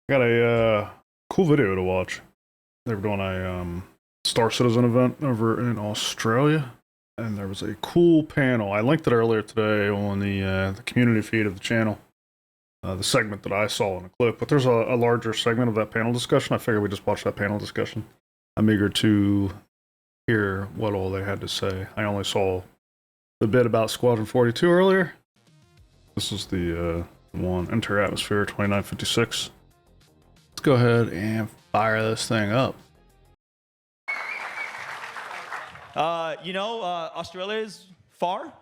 Got a cool video to watch. They were doing a Star Citizen event over in Australia, and there was a cool panel. I linked it earlier today on the community feed of the channel, the segment that I saw in the clip. But there's a larger segment of that panel discussion. I figured we just watch that panel discussion. I'm eager to hear what all they had to say. I only saw the bit about Squadron 42 earlier. This is the one, Enter Atmosphere 2956. Let's go ahead and fire this thing up. Australia is far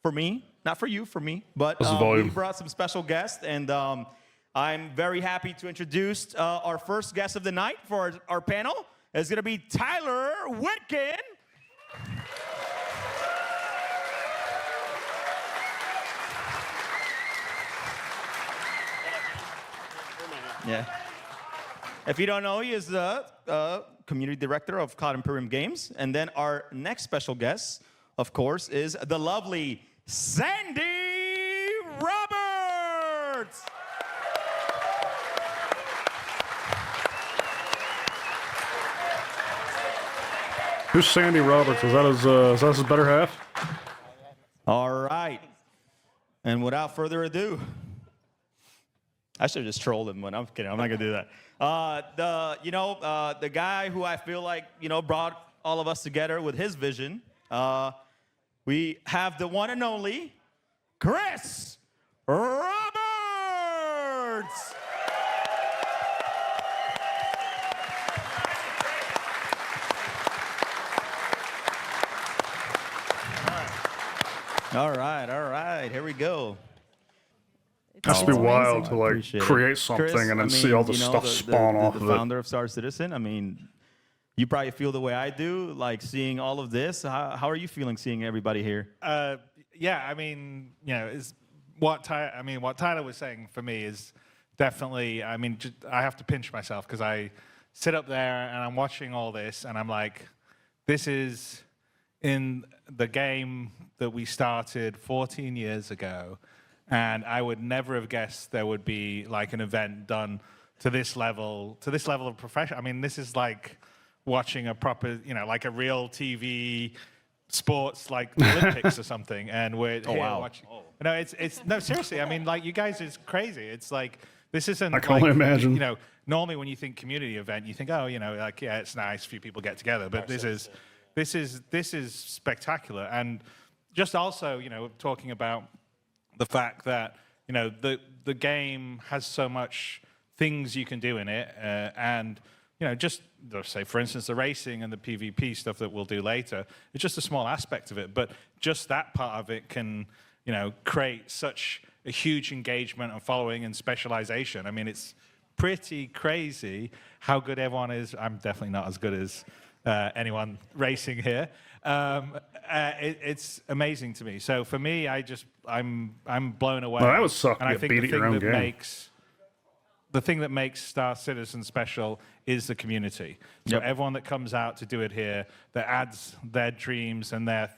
for me, not for you, for me. But we brought some special guests, and I'm very happy to introduce our first guest of the night for our panel. It's going to be Tyler Whitkin. Yeah. If you don't know, he is the community director of Cloud Imperium Games. And then our next special guest, of course, is the lovely Sandy Roberts. Who's Sandy Roberts? Is that his better half? All right. And without further ado, I should have just trolled him, but I'm kidding. I'm not gonna do that. The guy who I feel like brought all of us together with his vision. We have the one and only Chris Roberts. All right. Here we go. It has to be wild to like create something Chris, and then see all the stuff spawn off of it. The founder of Star Citizen. I mean, you probably feel the way I do, like seeing all of this. How are you feeling seeing everybody here? Yeah, I mean, is what Tyler was saying for me is definitely. I mean, I have to pinch myself because I sit up there and I'm watching all this and I'm like, this is in the game that we started 14 years ago. And I would never have guessed there would be like an event done to this level of profession. I mean, this is like watching a proper, like a real TV sports, like the Olympics or something. And we're here watching. Oh. No, it's no, seriously. I mean, like you guys is crazy. It's like this isn't. I can only imagine. Normally when you think community event, you think, oh, like yeah, it's nice, few people get together. But this is spectacular. And just also, talking about the fact that the game has so much things you can do in it, and just let's say for instance the racing and the PvP stuff that we'll do later, it's just a small aspect of it, but just that part of it can create such a huge engagement and following and specialization. I mean, it's pretty crazy how good everyone is. I'm definitely not as good as anyone racing here. It's amazing to me. So for me, I'm blown away. Well, that would suck. And I think the thing that makes Star Citizen special is the community. So everyone that comes out to do it here, that adds their dreams and their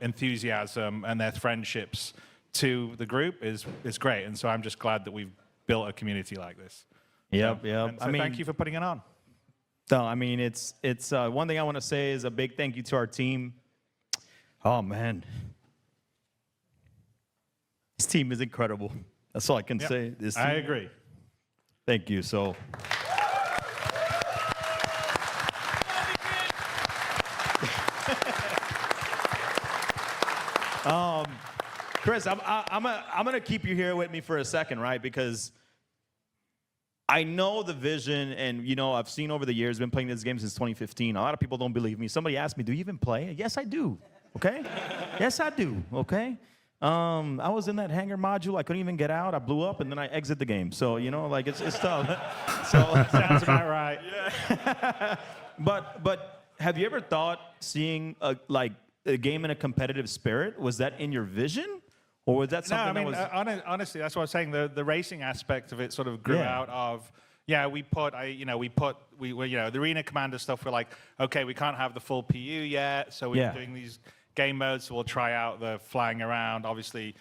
enthusiasm and their friendships to the group is great. And so I'm just glad that we've built a community like this. Yep. So thank you for putting it on. No, I mean, it's one thing I want to say is a big thank you to our team. Oh, man. This team is incredible. That's all I can say. I agree. Thank you. So, Chris, I'm gonna keep you here with me for a second, right? Because I know the vision, and I've seen over the years, been playing this game since 2015. A lot of people don't believe me. Somebody asked me, do you even play? Yes, I do, okay? Yes, I do, okay? I was in that hangar module. I couldn't even get out. I blew up, and then I exit the game. So, it's tough. So sounds about right. Yeah. But have you ever thought seeing a game in a competitive spirit? Was that in your vision? Or was that something that was... honestly, that's what I was saying. The racing aspect of it sort of grew out of, the arena commander stuff. We're like, okay, we can't have the full PU yet, so we're doing these game modes. So we'll try out the flying around, obviously,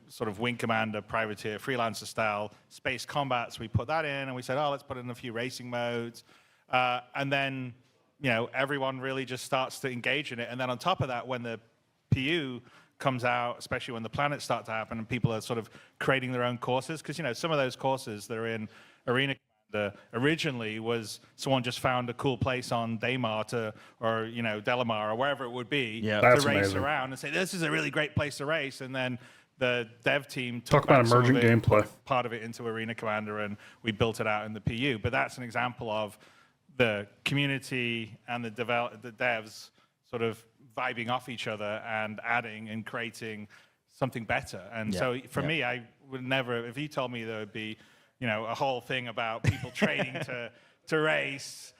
sort of Wing Commander, Privateer, Freelancer style, space combat. So we put that in, and we said, oh, let's put in a few racing modes. And then, everyone really just starts to engage in it. And then on top of that, when the PU comes out, especially when the planets start to happen and people are sort of creating their own courses, because some of those courses that are in Arena Commander originally was someone just found a cool place on Daymar or Delamar or wherever it would be to race amazing. around and say this is a really great place to race, and then the dev team Talk about emergent gameplay, part of it into Arena Commander, and we built it out in the PU. But that's an example of the community and the devs sort of vibing off each other and adding and creating something better. And so for me, I would never, if you told me there would be, a whole thing about people training to race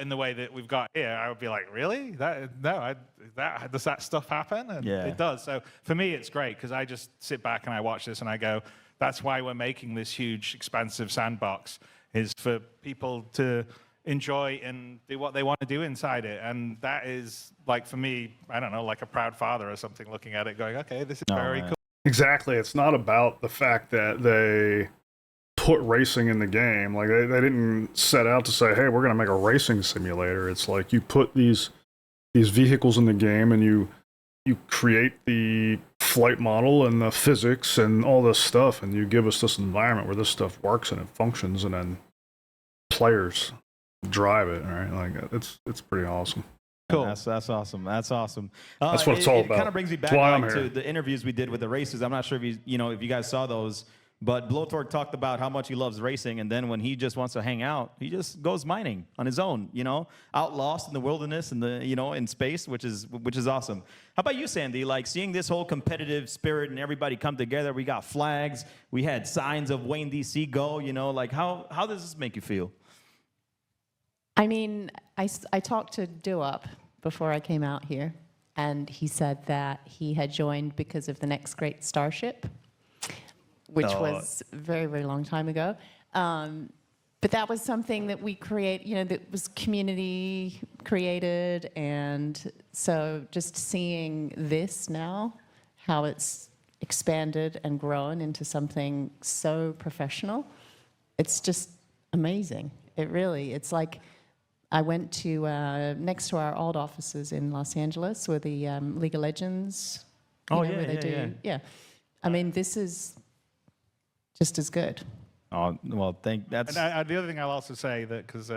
in the way that we've got here, I would be like, really? Does that stuff happen? And it does. So for me, it's great because I just sit back and I watch this and I go, that's why we're making this huge, expansive sandbox, is for people to enjoy and do what they want to do inside it. And that is, like, for me, I don't know, like a proud father or something looking at it going, okay, this is very cool. Exactly. It's not about the fact that they put racing in the game. Like, they didn't set out to say, hey, we're going to make a racing simulator. It's like you put these vehicles in the game and you create the flight model and the physics and all this stuff, and you give us this environment where this stuff works and it functions, and then players drive it, right? Like, it's pretty awesome. Cool. That's awesome. That's awesome. That's what it's all about. It kind of brings me back to the interviews we did with the racers. I'm not sure if you guys saw those, but Blowtorch talked about how much he loves racing, and then when he just wants to hang out, he just goes mining on his own, out lost in the wilderness and in space, which is awesome. How about you, Sandy? Like, seeing this whole competitive spirit and everybody come together. We got flags. We had signs of Wayne DC go. Like, how does this make you feel? I mean, I talked to Duop before I came out here, and he said that he had joined because of the Next Great Starship, which was a very, very long time ago. But that was something that we that was community created, and so just seeing this now, how it's expanded and grown into something so professional, it's just amazing. It's like, I went to, next to our old offices in Los Angeles, where the League of Legends, where they do. Yeah. I mean, this is just as good. Oh, well, that's... And the other thing I'll also say, that because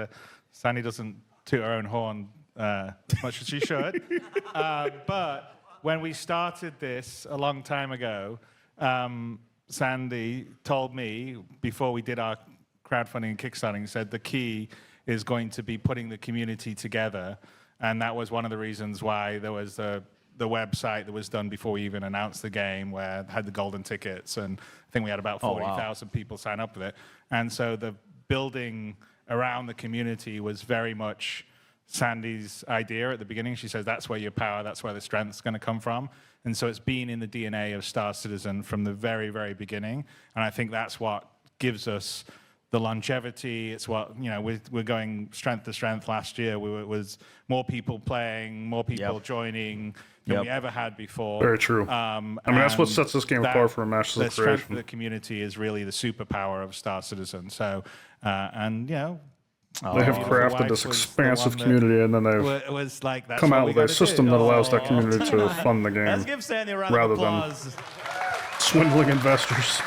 Sandy doesn't toot her own horn as much as she should, but when we started this a long time ago, Sandy told me, before we did our crowdfunding and kickstarting, said the key is going to be putting the community together. And that was one of the reasons why there was the website that was done before we even announced the game, where it had the golden tickets, and I think we had about 40,000 people sign up with it. And so the building around the community was very much Sandy's idea at the beginning. She says that's where your power, that's where the strength's going to come from. And so it's been in the DNA of Star Citizen from the very, very beginning. And I think that's what gives us the longevity. It's what, we're going strength to strength. Last year, it was more people playing, more people joining than we ever had before. Very true. I mean, that's what sets this game apart from Masters of the Creation. strength of the community is really the superpower of Star Citizen. So, they have crafted this expansive community, and then they've come out with a system that allows that community to fund the game, Let's give Sandy a round rather of applause. than swindling investors.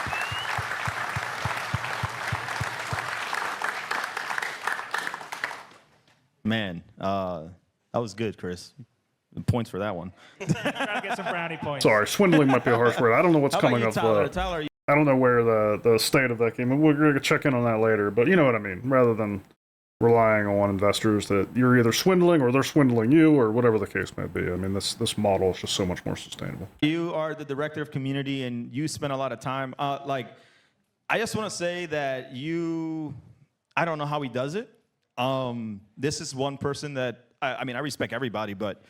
Man, that was good, Chris. Points for that one. Trying to get some brownie points. Sorry, swindling might be a harsh word. I don't know what's How coming about up. you, Tyler? I don't know where the state of that game. We're going to check in on that later, but you know what I mean. Rather than relying on investors that you're either swindling or they're swindling you, or whatever the case may be. I mean, this model is just so much more sustainable. You are the director of community, and you spend a lot of time. I just want to say that I don't know how he does it. This is one person that I respect everybody, but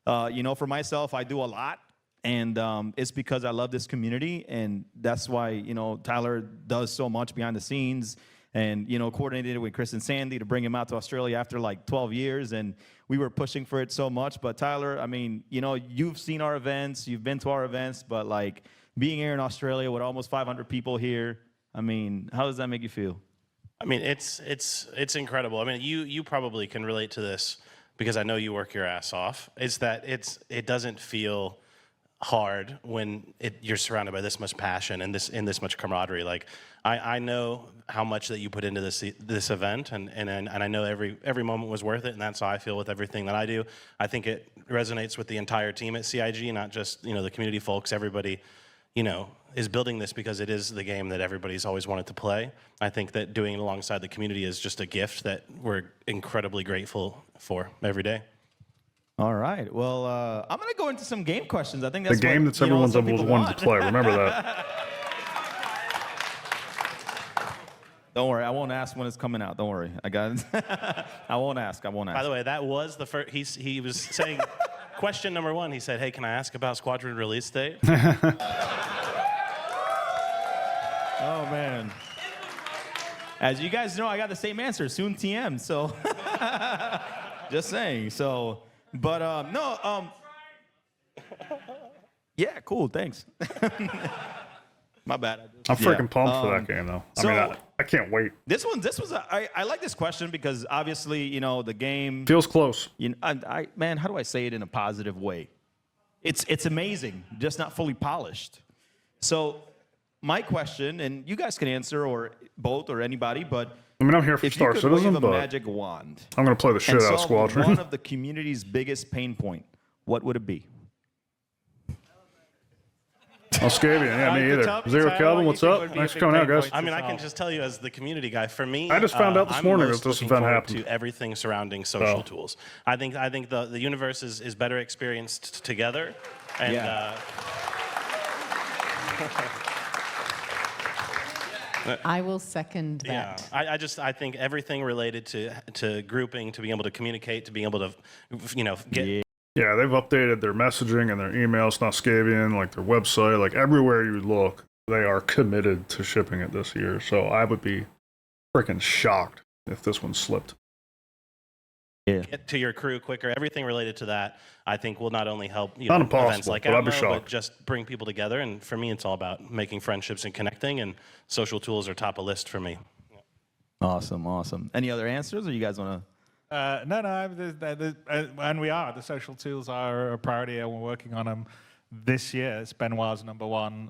for myself, I do a lot, and it's because I love this community, and that's why Tyler does so much behind the scenes. and coordinated with Chris and Sandy to bring him out to Australia after like 12 years, and we were pushing for it so much. But Tyler, I mean, you've seen our events, you've been to our events, but like being here in Australia with almost 500 people here, I mean, how does that make you feel? I mean, it's incredible. I mean, you probably can relate to this because I know you work your ass off. Is that it doesn't feel hard when you're surrounded by this much passion and this much camaraderie. Like I know how much that you put into this event, and I know every moment was worth it, and that's how I feel with everything that I do. I think it resonates with the entire team at CIG, not just the community folks. Everybody is building this because it is the game that everybody's always wanted to play. I think that doing it alongside the community is just a gift that we're incredibly grateful for every day. All right. Well, I'm going to go into some game questions. I think that's the game that's everyone's always wanted to play. Remember that. Don't worry. I won't ask when it's coming out. Don't worry. I got it. I won't ask. By the way, that was the first. He was saying, question number one, he said, hey, can I ask about Squadron release date? Oh, man. As you guys know, I got the same answer. Soon TM. So just saying. So, but no. Yeah, cool. Thanks. My bad. I'm freaking pumped for that game, though. I mean, I can't wait. This was I like this question because obviously, the game Feels close. Man, how do I say it in a positive way? It's amazing, just not fully polished. So, my question, and you guys can answer or both or anybody, but I mean, I'm here for if Star you could Citizen, wave a but magic wand I'm going to play the shit and out of solve Squadron. one of the community's biggest pain point, what would it be? Oscavian, yeah, me either. Zero Calvin, what's up? Thanks for coming out, guys. I mean, I can just tell you as the community guy, for me, I just found out this I'm morning most that this looking event forward happened. to everything surrounding social tools. I think the universe is better experienced together, and I will second that. yeah, I think everything related to grouping, to being able to communicate, to being able to, get. Yeah, they've updated their messaging and their emails, Noscavian, like their website, like everywhere you look, they are committed to shipping it this year. So I would be freaking shocked if this one slipped. Yeah. Get to your crew quicker. Everything related to that, I think, will not only help Not impossible, events like but I'd be Alamo, but shocked. just bring people together. And for me, it's all about making friendships and connecting. And social tools are top of list for me. Awesome. Any other answers, or you guys want to? No, and we are. The social tools are a priority, and we're working on them this year. It's Benoit's number one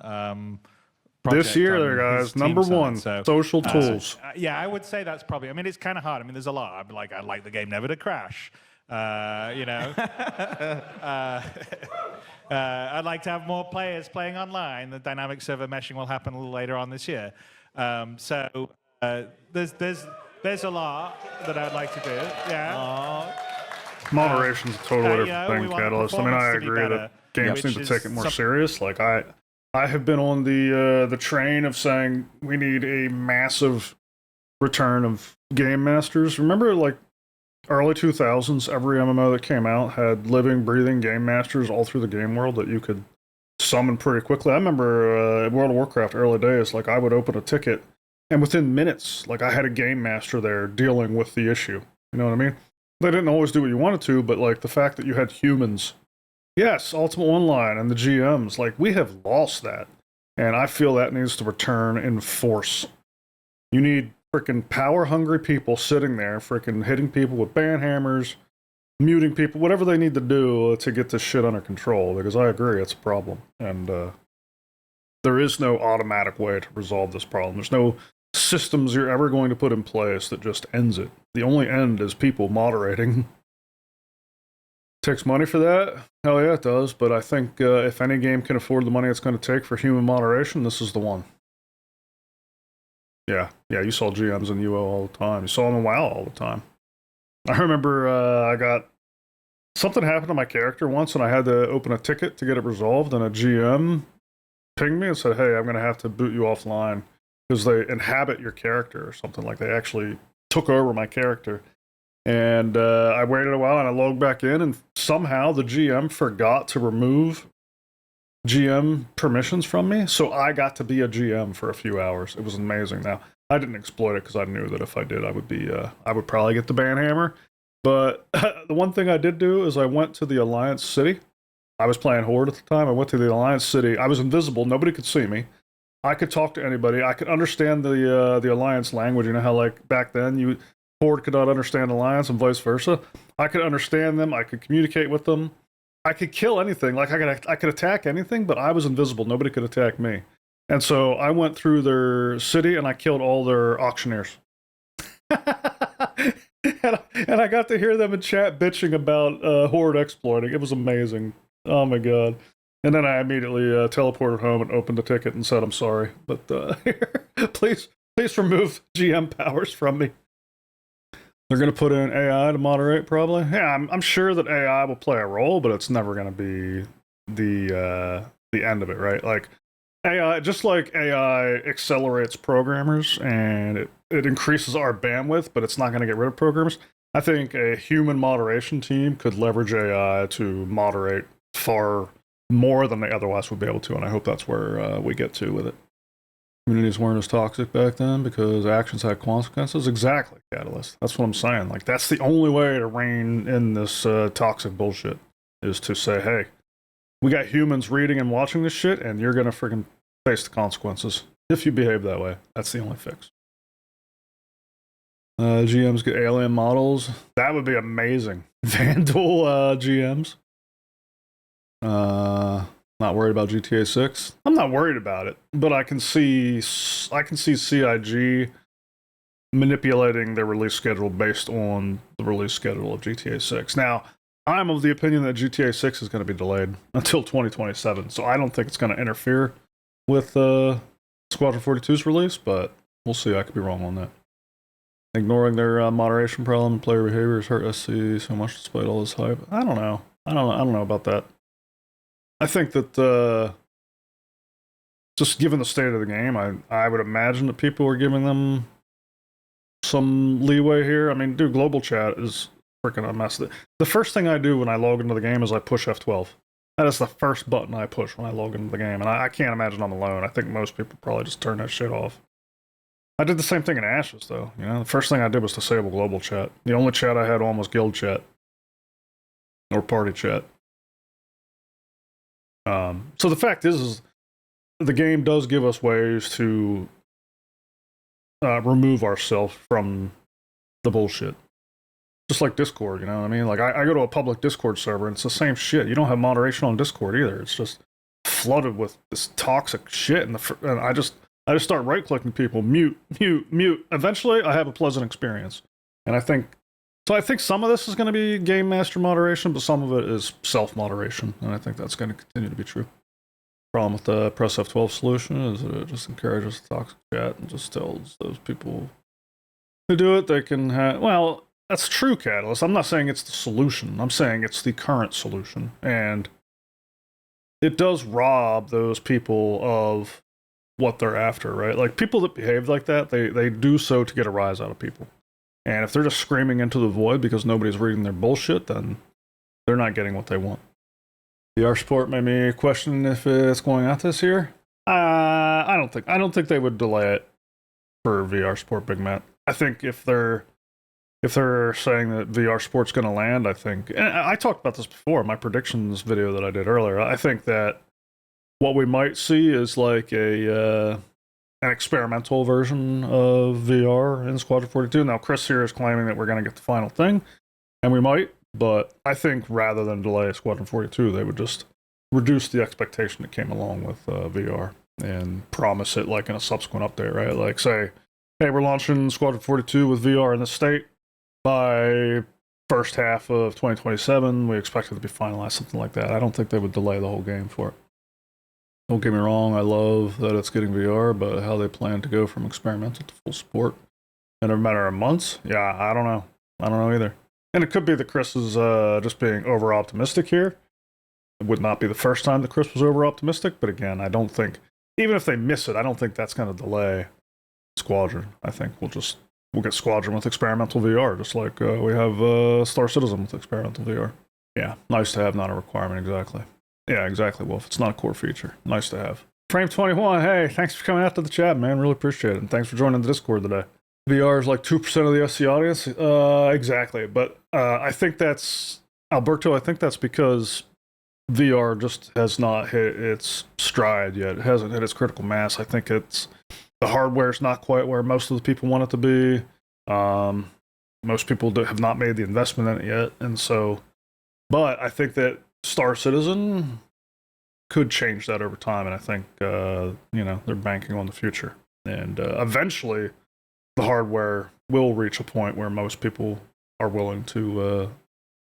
project This year, on there, his guys, number team one, side. social tools. Yeah, I would say that's probably. I mean, it's kind of hard. I mean, there's a lot. I'd like the game never to crash. I'd like to have more players playing online. The dynamic server meshing will happen a little later on this year. There's a lot that I'd like to do. Yeah. Moderation's a totally different we thing, want Catalyst. I mean, I performance to be agree better, that games which need to is take it more serious. Like, I have been on the train of saying we need a massive return of game masters. Remember, like, early 2000s, every MMO that came out had living, breathing game masters all through the game world that you could summon pretty quickly. I remember World of Warcraft early days, like, I would open a ticket, and within minutes, like, I had a game master there dealing with the issue. You know what I mean? They didn't always do what you wanted to, but, like, the fact that you had humans, yes, Ultimate Online and the GMs, like, we have lost that. And I feel that needs to return in force. You need freaking power-hungry people sitting there, freaking hitting people with banhammers, muting people, whatever they need to do to get this shit under control, because I agree, it's a problem. And there is no automatic way to resolve this problem. There's no systems you're ever going to put in place that just ends it. The only end is people moderating. Takes money for that? Hell yeah, it does. But I think if any game can afford the money it's going to take for human moderation, this is the one. Yeah, you saw GMs in UO all the time. You saw them in WoW all the time. I remember I got... Something happened to my character once, and I had to open a ticket to get it resolved, and a GM pinged me and said, hey, I'm going to have to boot you offline, because they inhabit your character or something. Like, they actually took over my character. And I waited a while, and I logged back in, and somehow the GM forgot to remove GM permissions from me, so I got to be a GM for a few hours. It was amazing. Now, I didn't exploit it because I knew that if I did, I would probably get the ban hammer. But the one thing I did do is I went to the Alliance City. I was playing Horde at the time. I went to the Alliance City. I was invisible. Nobody could see me. I could talk to anybody. I could understand the Alliance language. You know how like back then Horde could not understand Alliance and vice versa. I could understand them. I could communicate with them. I could kill anything. Like I could attack anything, but I was invisible. Nobody could attack me. And so I went through their city and I killed all their auctioneers. and I got to hear them in chat bitching about Horde exploiting. It was amazing. Oh my god. And then I immediately teleported home and opened the ticket and said I'm sorry. But please remove GM powers from me. They're going to put in AI to moderate, probably. Yeah, I'm sure that AI will play a role, but it's never going to be the end of it, right? Like AI, just like AI accelerates programmers and it increases our bandwidth, but it's not going to get rid of programmers. I think a human moderation team could leverage AI to moderate far more than they otherwise would be able to, and I hope that's where we get to with it. Communities weren't as toxic back then because actions had consequences. Exactly, Catalyst. That's what I'm saying. Like, that's the only way to rein in this toxic bullshit, is to say, hey, we got humans reading and watching this shit, and you're gonna freaking face the consequences if you behave that way. That's the only fix. GMs get alien models. That would be amazing. Vandal GMs. Not worried about GTA 6. I'm not worried about it, but I can see CIG manipulating their release schedule based on the release schedule of GTA 6. Now, I'm of the opinion that GTA 6 is going to be delayed until 2027, so I don't think it's going to interfere with Squadron 42's release, but we'll see. I could be wrong on that. Ignoring their moderation problem and player behavior has hurt SC so much despite all this hype. I don't know. I don't know about that. I think that just given the state of the game, I would imagine that people are giving them some leeway here. I mean, dude, global chat is freaking a mess. The first thing I do when I log into the game is I push F12. That is the first button I push when I log into the game, and I can't imagine I'm alone. I think most people probably just turn that shit off. I did the same thing in Ashes, though. You know, the first thing I did was disable global chat. The only chat I had on was guild chat or party chat. So the fact is the game does give us ways to remove ourselves from the bullshit. Just like Discord, you know what I mean? Like, I go to a public Discord server and it's the same shit. You don't have moderation on Discord either. It's just flooded with this toxic shit, and I just start right-clicking people, mute. Eventually, I have a pleasant experience. And I think some of this is going to be game master moderation, but some of it is self-moderation, and I think that's going to continue to be true. Problem with the press F12 solution is that it just encourages toxic chat and just tells those people who do it they can have... Well, that's true, Catalyst. I'm not saying it's the solution. I'm saying it's the current solution. And it does rob those people of what they're after, right? Like, people that behave like that, they do so to get a rise out of people. And if they're just screaming into the void because nobody's reading their bullshit, then they're not getting what they want. VR Sport made me question if it's going out this year. I don't think they would delay it for VR Sport, Big Matt. I think if they're saying that VR Sport's going to land, I think, and I talked about this before in my predictions video that I did earlier. I think that what we might see is like an experimental version of VR in Squadron 42. Now, Chris here is claiming that we're going to get the final thing, and we might, but I think rather than delay Squadron 42, they would just reduce the expectation that came along with VR and promise it like in a subsequent update, right? Like say, hey, we're launching Squadron 42 with VR in the state by first half of 2027. We expect it to be finalized, something like that. I don't think they would delay the whole game for it. Don't get me wrong, I love that it's getting VR, but how they plan to go from experimental to full support in a matter of months? Yeah, I don't know. I don't know either. And it could be that Chris is just being over-optimistic here. It would not be the first time that Chris was over-optimistic, but again, I don't think, even if they miss it, I don't think that's going to delay Squadron. I think we'll get Squadron with experimental VR, just like we have Star Citizen with experimental VR. Yeah, nice to have, not a requirement, exactly. Yeah, exactly, Wolf. It's not a core feature. Nice to have. Frame 21, hey, thanks for coming out to the chat, man. Really appreciate it. And thanks for joining the Discord today. VR is like 2% of the SC audience. Exactly. But I think that's, Alberto, I think that's because VR just has not hit its stride yet. It hasn't hit its critical mass. I think it's, the hardware's not quite where most of the people want it to be. Most people have not made the investment in it yet. And so, but I think that Star Citizen could change that over time. And I think, they're banking on the future. And eventually, the hardware will reach a point where most people are willing to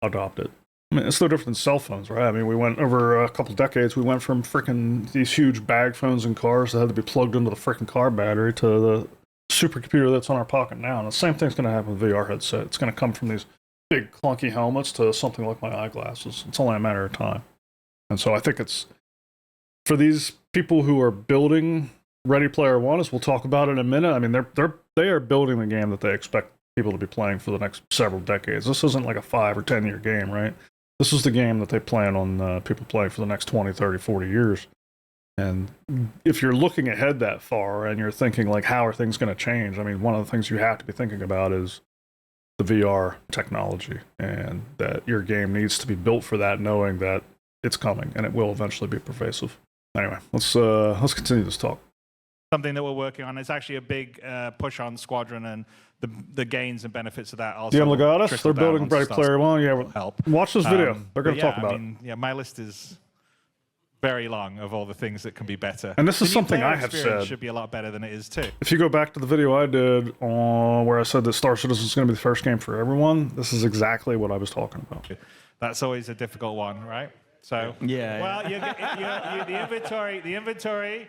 adopt it. I mean, it's no different than cell phones, right? I mean, we went over a couple decades, we went from freaking these huge bag phones in cars that had to be plugged into the freaking car battery to the supercomputer that's on our pocket now. And the same thing's going to happen with VR headset. It's going to come from these big clunky helmets to something like my eyeglasses. It's only a matter of time. And so I think it's, for these people who are building Ready Player One, as we'll talk about in a minute, I mean, they are building the game that they expect people to be playing for the next several decades. This isn't like a 5 or 10 year game, right? This is the game that they plan on people playing for the next 20, 30, 40 years. And if you're looking ahead that far and you're thinking, like, how are things going to change? I mean, one of the things you have to be thinking about is the VR technology, and that your game needs to be built for that, knowing that it's coming and it will eventually be pervasive. Anyway, let's continue this talk. Something that we're working on. It's actually a big push on Squadron, and the gains and benefits of that also. DM Legatus, they're trickle down building Ready onto Player One. Yeah, help. Watch this video. They're going to talk about it. Yeah, my list is very long of all the things that can be better. And this The is new something player I have experience said. should be a lot better than it is too. If you go back to the video I did where I said that Star Citizen is going to be the first game for everyone, this is exactly what I was talking about. That's always a difficult one, right? So Yeah. Well, the inventory.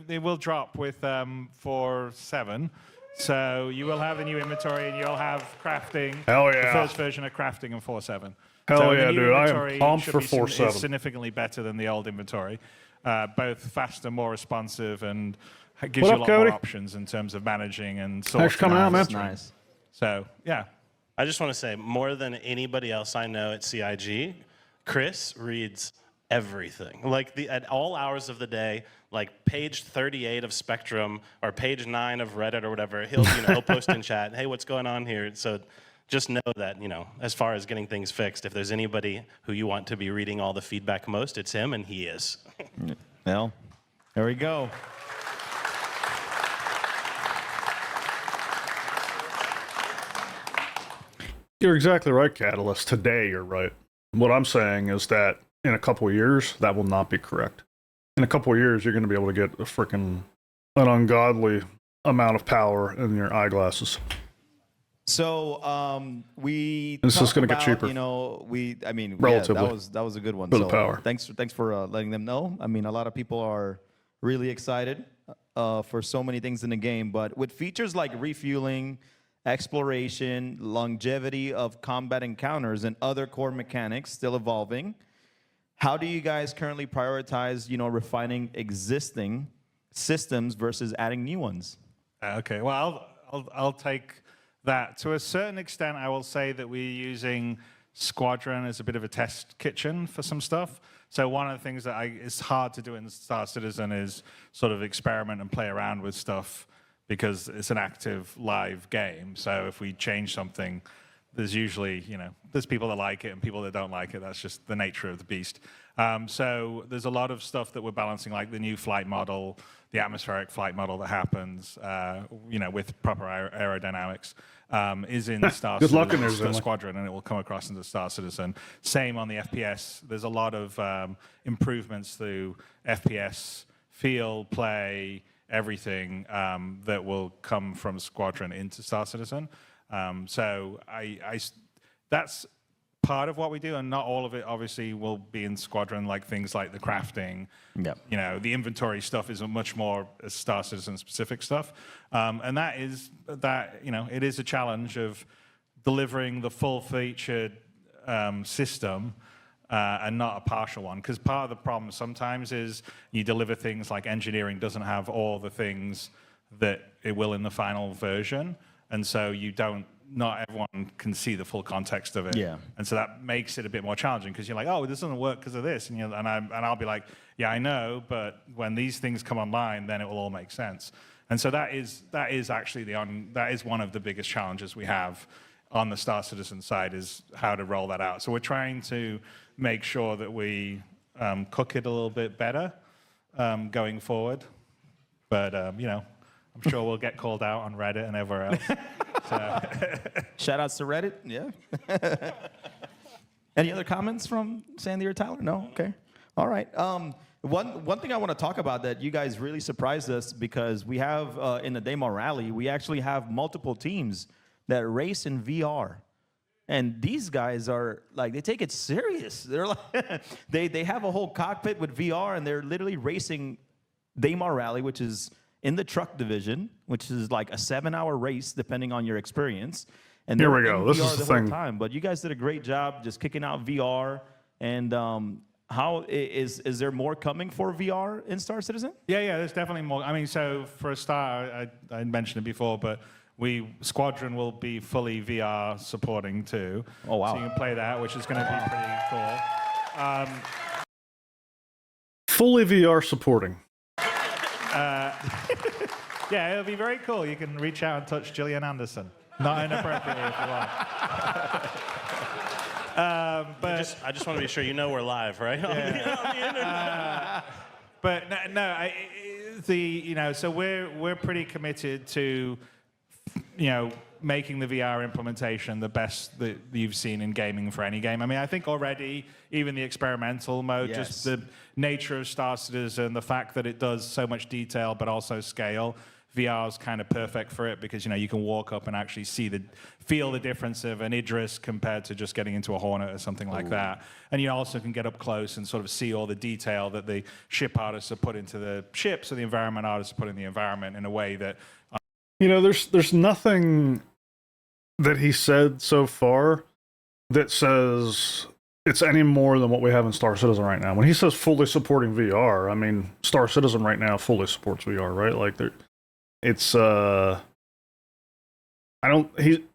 They will drop with 4.7, so you will have the new inventory and you'll have crafting. Hell yeah. The first version of crafting in 4.7. Hell so yeah, the new dude. I am inventory pumped should for be 4.7. is significantly better than the old inventory, both faster, more responsive, and gives you a lot Cody? more options in terms of managing and sorting. Thanks for coming out, man. Nice. So yeah. I just want to say, more than anybody else I know at CIG, Chris reads everything. Like at all hours of the day, like page 38 of Spectrum or page 9 of Reddit or whatever, he'll post in chat, hey, what's going on here? So just know that, as far as getting things fixed, if there's anybody who you want to be reading all the feedback most, it's him, and he is. Well, there we go. You're exactly right, Catalyst. Today, you're right. What I'm saying is that in a couple of years, that will not be correct. In a couple of years, you're going to be able to get an ungodly amount of power in your eyeglasses. So we. This is going gonna get cheaper. Relatively. that was a good one. For the power. Thanks for letting them know. I mean, a lot of people are really excited for so many things in the game, but with features like refueling, exploration, longevity of combat encounters, and other core mechanics still evolving, how do you guys currently prioritize, refining existing systems versus adding new ones? Okay, well, I'll take that. To a certain extent, I will say that we're using Squadron as a bit of a test kitchen for some stuff. So one of the things that is hard to do in Star Citizen is sort of experiment and play around with stuff, because it's an active live game. So if we change something, there's usually, there's people that like it and people that don't like it. That's just the nature of the beast. So there's a lot of stuff that we're balancing, like the new flight model, the atmospheric flight model that happens, with proper aerodynamics, is in Star Good luck in there, Citizen Zimmer. Squadron, and it will come across into Star Citizen. Same on the FPS. There's a lot of improvements through FPS, feel, play, everything that will come from Squadron into Star Citizen. So that's part of what we do, and not all of it obviously will be in Squadron, like things like the crafting. Yeah. The inventory stuff is much more Star Citizen specific stuff. And it is a challenge of delivering the full featured system and not a partial one. Because part of the problem sometimes is you deliver things like engineering doesn't have all the things that it will in the final version. And so you don't not everyone can see the full context of it. Yeah. And so that makes it a bit more challenging because you're like, oh, this doesn't work because of this. And, I'll be like, yeah, I know, but when these things come online, then it will all make sense. And so that is actually that is one of the biggest challenges we have on the Star Citizen side, is how to roll that out. So we're trying to make sure that we cook it a little bit better going forward. But, I'm sure we'll get called out on Reddit and everywhere else. So. Shout outs to Reddit. Yeah. Any other comments from Sandy or Tyler? No? Okay. All right. One thing I want to talk about that you guys really surprised us, because we have in the Daymar Rally, we actually have multiple teams that race in VR. And these guys are like, they take it serious. They're like, they have a whole cockpit with VR, and they're literally racing Daymar Rally, which is in the truck division, which is like a 7-hour race, depending on your experience. And Here they're we go. in This VR is the whole thing. time. But you guys did a great job just kicking out VR. And how is there more coming for VR in Star Citizen? Yeah, there's definitely more. I mean, so for a start, I mentioned it before, but Squadron will be fully VR supporting too. Oh, wow. So you can play that, which is going to be pretty cool. Fully VR supporting. Yeah, it'll be very cool. You can reach out and touch Gillian Anderson. Not inappropriately if you want. But I just want to be sure we're live, right? But so we're pretty committed to, making the VR implementation the best that you've seen in gaming for any game. I mean, I think already, even the experimental mode, Yes. just the nature of Star Citizen, the fact that it does so much detail but also scale, VR is kind of perfect for it, because you can walk up and actually feel the difference of an Idris compared to just getting into a Hornet or something like that. And you also can get up close and sort of see all the detail that the ship artists have put into the ships, or the environment artists have put in the environment, in a way that There's nothing that he said so far that says it's any more than what we have in Star Citizen right now. When he says fully supporting VR, I mean, Star Citizen right now fully supports VR, right? Like, it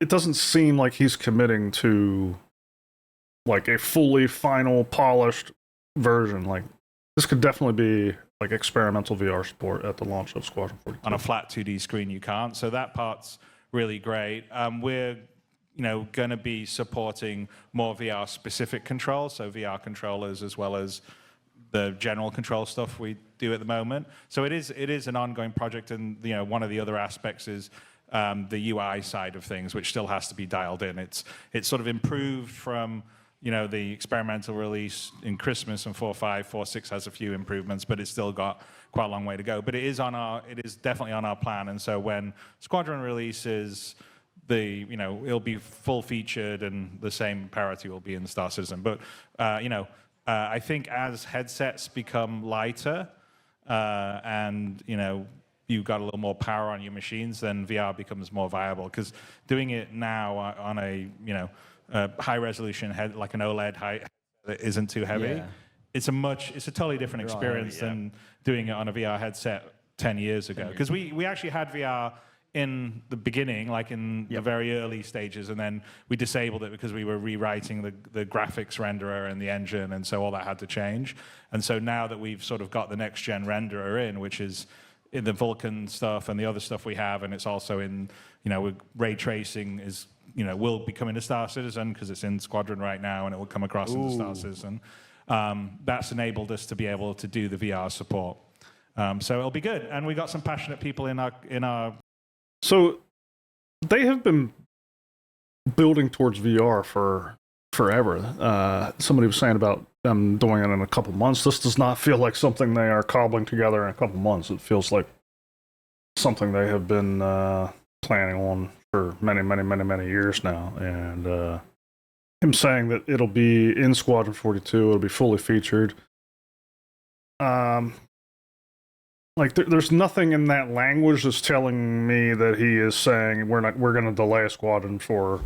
doesn't seem like he's committing to like a fully final polished version. Like, this could definitely be like experimental VR support at the launch of Squadron 42. on a flat 2D screen you can't. So that part's really great. We're going to be supporting more VR specific controls, so VR controllers as well as the general control stuff we do at the moment. So it is an ongoing project, and one of the other aspects is the UI side of things, which still has to be dialed in. It's sort of improved from the experimental release in Christmas, and 4.5, 4.6 has a few improvements, but it's still got quite a long way to go. But it is definitely on our plan. And so when Squadron releases, it'll be full featured, and the same parity will be in Star Citizen. But I think as headsets become lighter, and you've got a little more power on your machines, then VR becomes more viable. Because doing it now on a high resolution head, like an OLED that isn't too heavy, Yeah. it's a totally different experience than doing it on a VR headset 10 years ago. Because we actually had VR in the beginning, like in the very early stages, and then we disabled it because we were rewriting the graphics renderer and the engine, and so all that had to change. And so now that we've sort of got the next gen renderer in, which is in the Vulkan stuff and the other stuff we have, and it's also in, with ray tracing is, will be coming to Star Citizen because it's in Squadron right now, and it will come across into Star Citizen. That's enabled us to be able to do the VR support. So it'll be good, and we got some passionate people in our. So they have been building towards VR for forever. Somebody was saying about them doing it in a couple months. This does not feel like something they are cobbling together in a couple months. It feels like something they have been planning on for many years now. And him saying that it'll be in Squadron 42, it'll be fully featured. Like there's nothing in that language that's telling me that he is saying we're going to delay a Squadron for,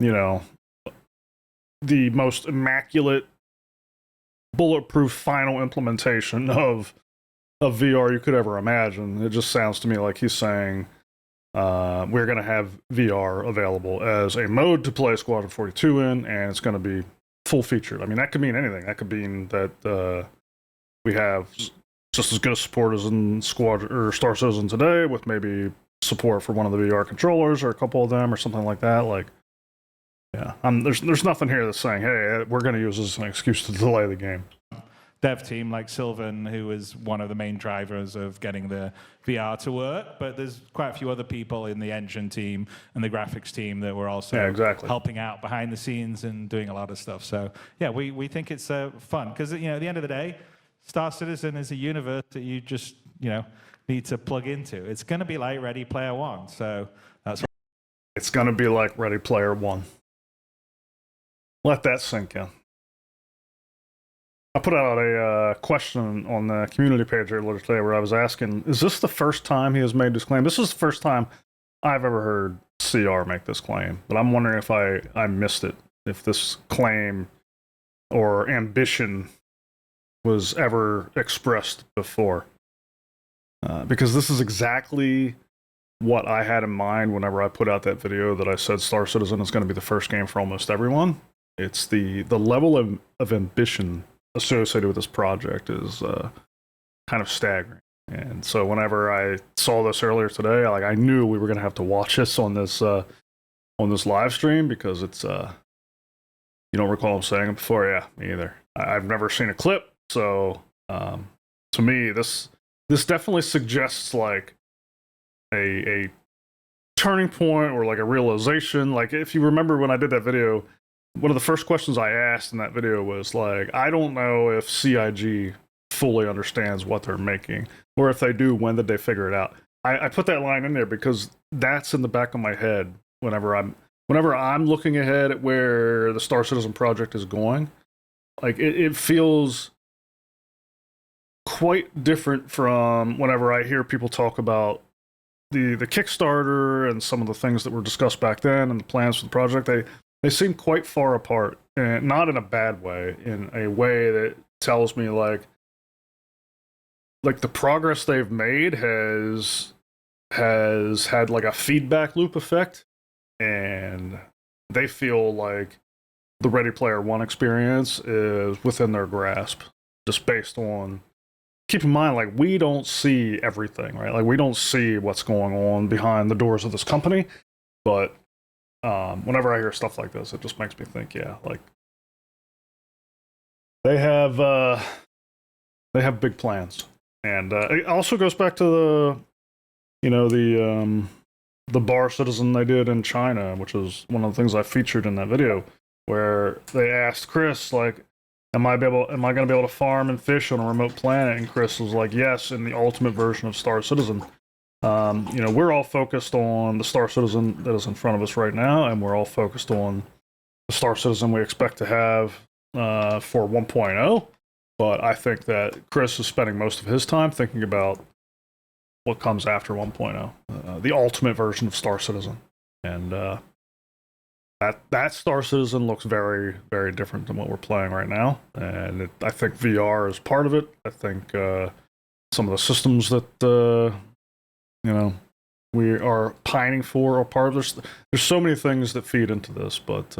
the most immaculate, bulletproof final implementation of VR you could ever imagine. It just sounds to me like he's saying we're going to have VR available as a mode to play Squadron 42 in, and it's going to be full featured. I mean, that could mean anything. That could mean that we have just as good a support as in Squadron or Star Citizen today, with maybe support for one of the VR controllers or a couple of them or something like that. Like, yeah, there's nothing here that's saying, hey, we're going to use this as an excuse to delay the game. Dev team like Sylvan, who was one of the main drivers of getting the VR to work, but there's quite a few other people in the engine team and the graphics team that were also helping out behind the scenes and doing a lot of stuff. So yeah, we think it's fun because, you know, at the end of the day, Star Citizen is a universe that you just, you know, need to plug into. It's going to be like Ready Player One. So that's. It's going to be like Ready Player One. Let that sink in. I put out a question on the community page earlier today where I was asking, is this the first time he has made this claim? This is the first time I've ever heard CR make this claim, but I'm wondering if I missed it, if this claim or ambition was ever expressed before. Because this is exactly what I had in mind whenever I put out that video that I said Star Citizen is going to be the first game for almost everyone. It's the level of ambition associated with this project is kind of staggering. And so whenever I saw this earlier today, I knew we were going to have to watch this on this live stream because it's you don't recall him saying it before? Yeah, me either. I've never seen a clip, so to me this definitely suggests like a turning point or like a realization. Like if you remember when I did that video, one of the first questions I asked in that video was like, I don't know if CIG fully understands what they're making, or if they do, when did they figure it out? I put that line in there because that's in the back of my head whenever I'm looking ahead at where the Star Citizen project is going. Like it feels quite different from whenever I hear people talk about the Kickstarter and some of the things that were discussed back then and the plans for the project. They seem quite far apart, and not in a bad way, in a way that tells me like the progress they've made has had like a feedback loop effect, and they feel like the Ready Player One experience is within their grasp, just based on. Keep in mind, like, we don't see everything, right? Like, we don't see what's going on behind the doors of this company, but whenever I hear stuff like this, it just makes me think, yeah, like they have big plans, and it also goes back to the bar citizen they did in China, which is one of the things I featured in that video, where they asked Chris like, am I going to be able to farm and fish on a remote planet? And Chris was like, yes, in the ultimate version of Star Citizen. We're all focused on the Star Citizen that is in front of us right now, and we're all focused on the Star Citizen we expect to have for 1.0. But I think that Chris is spending most of his time thinking about what comes after 1.0, the ultimate version of Star Citizen. And that Star Citizen looks very, very different than what we're playing right now. And I think VR is part of it. I think some of the systems that we are pining for are part of this. There's so many things that feed into this, but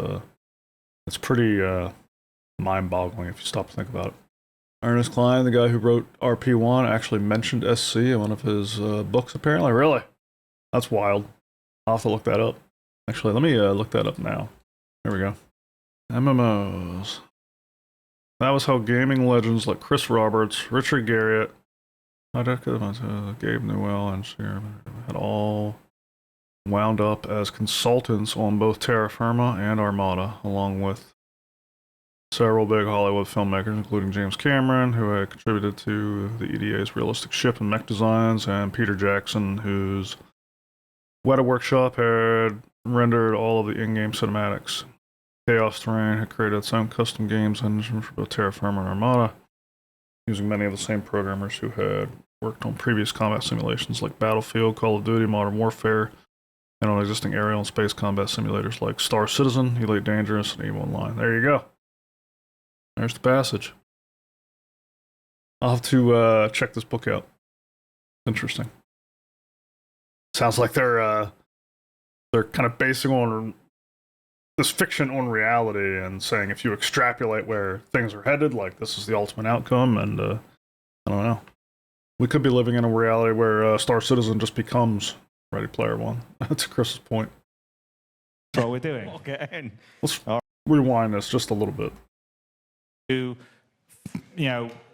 it's pretty mind-boggling if you stop to think about it. Ernest Klein, the guy who wrote RP1, actually mentioned SC in one of his books, apparently. Really? That's wild. I'll have to look that up. Actually, let me look that up now. There we go. MMOs. That was how gaming legends like Chris Roberts, Richard Garriott, Gabe Newell, and Sharon had all wound up as consultants on both Terra Firma and Armada, along with several big Hollywood filmmakers, including James Cameron, who had contributed to the EDA's realistic ship and mech designs, and Peter Jackson, whose Weta Workshop had rendered all of the in-game cinematics. Chaos Terrain had created its own custom games engine for both Terra Firma and Armada, using many of the same programmers who had worked on previous combat simulations like Battlefield, Call of Duty, Modern Warfare, and on existing aerial and space combat simulators like Star Citizen, Elite Dangerous, and EVE Online. There you go. There's the passage. I'll have to check this book out. Interesting. Sounds like they're kind of basing on this fiction on reality and saying if you extrapolate where things are headed, like this is the ultimate outcome. And I don't know. We could be living in a reality where Star Citizen just becomes Ready Player One. That's Chris's point. That's what we're doing. Okay. Let's rewind this just a little bit. To,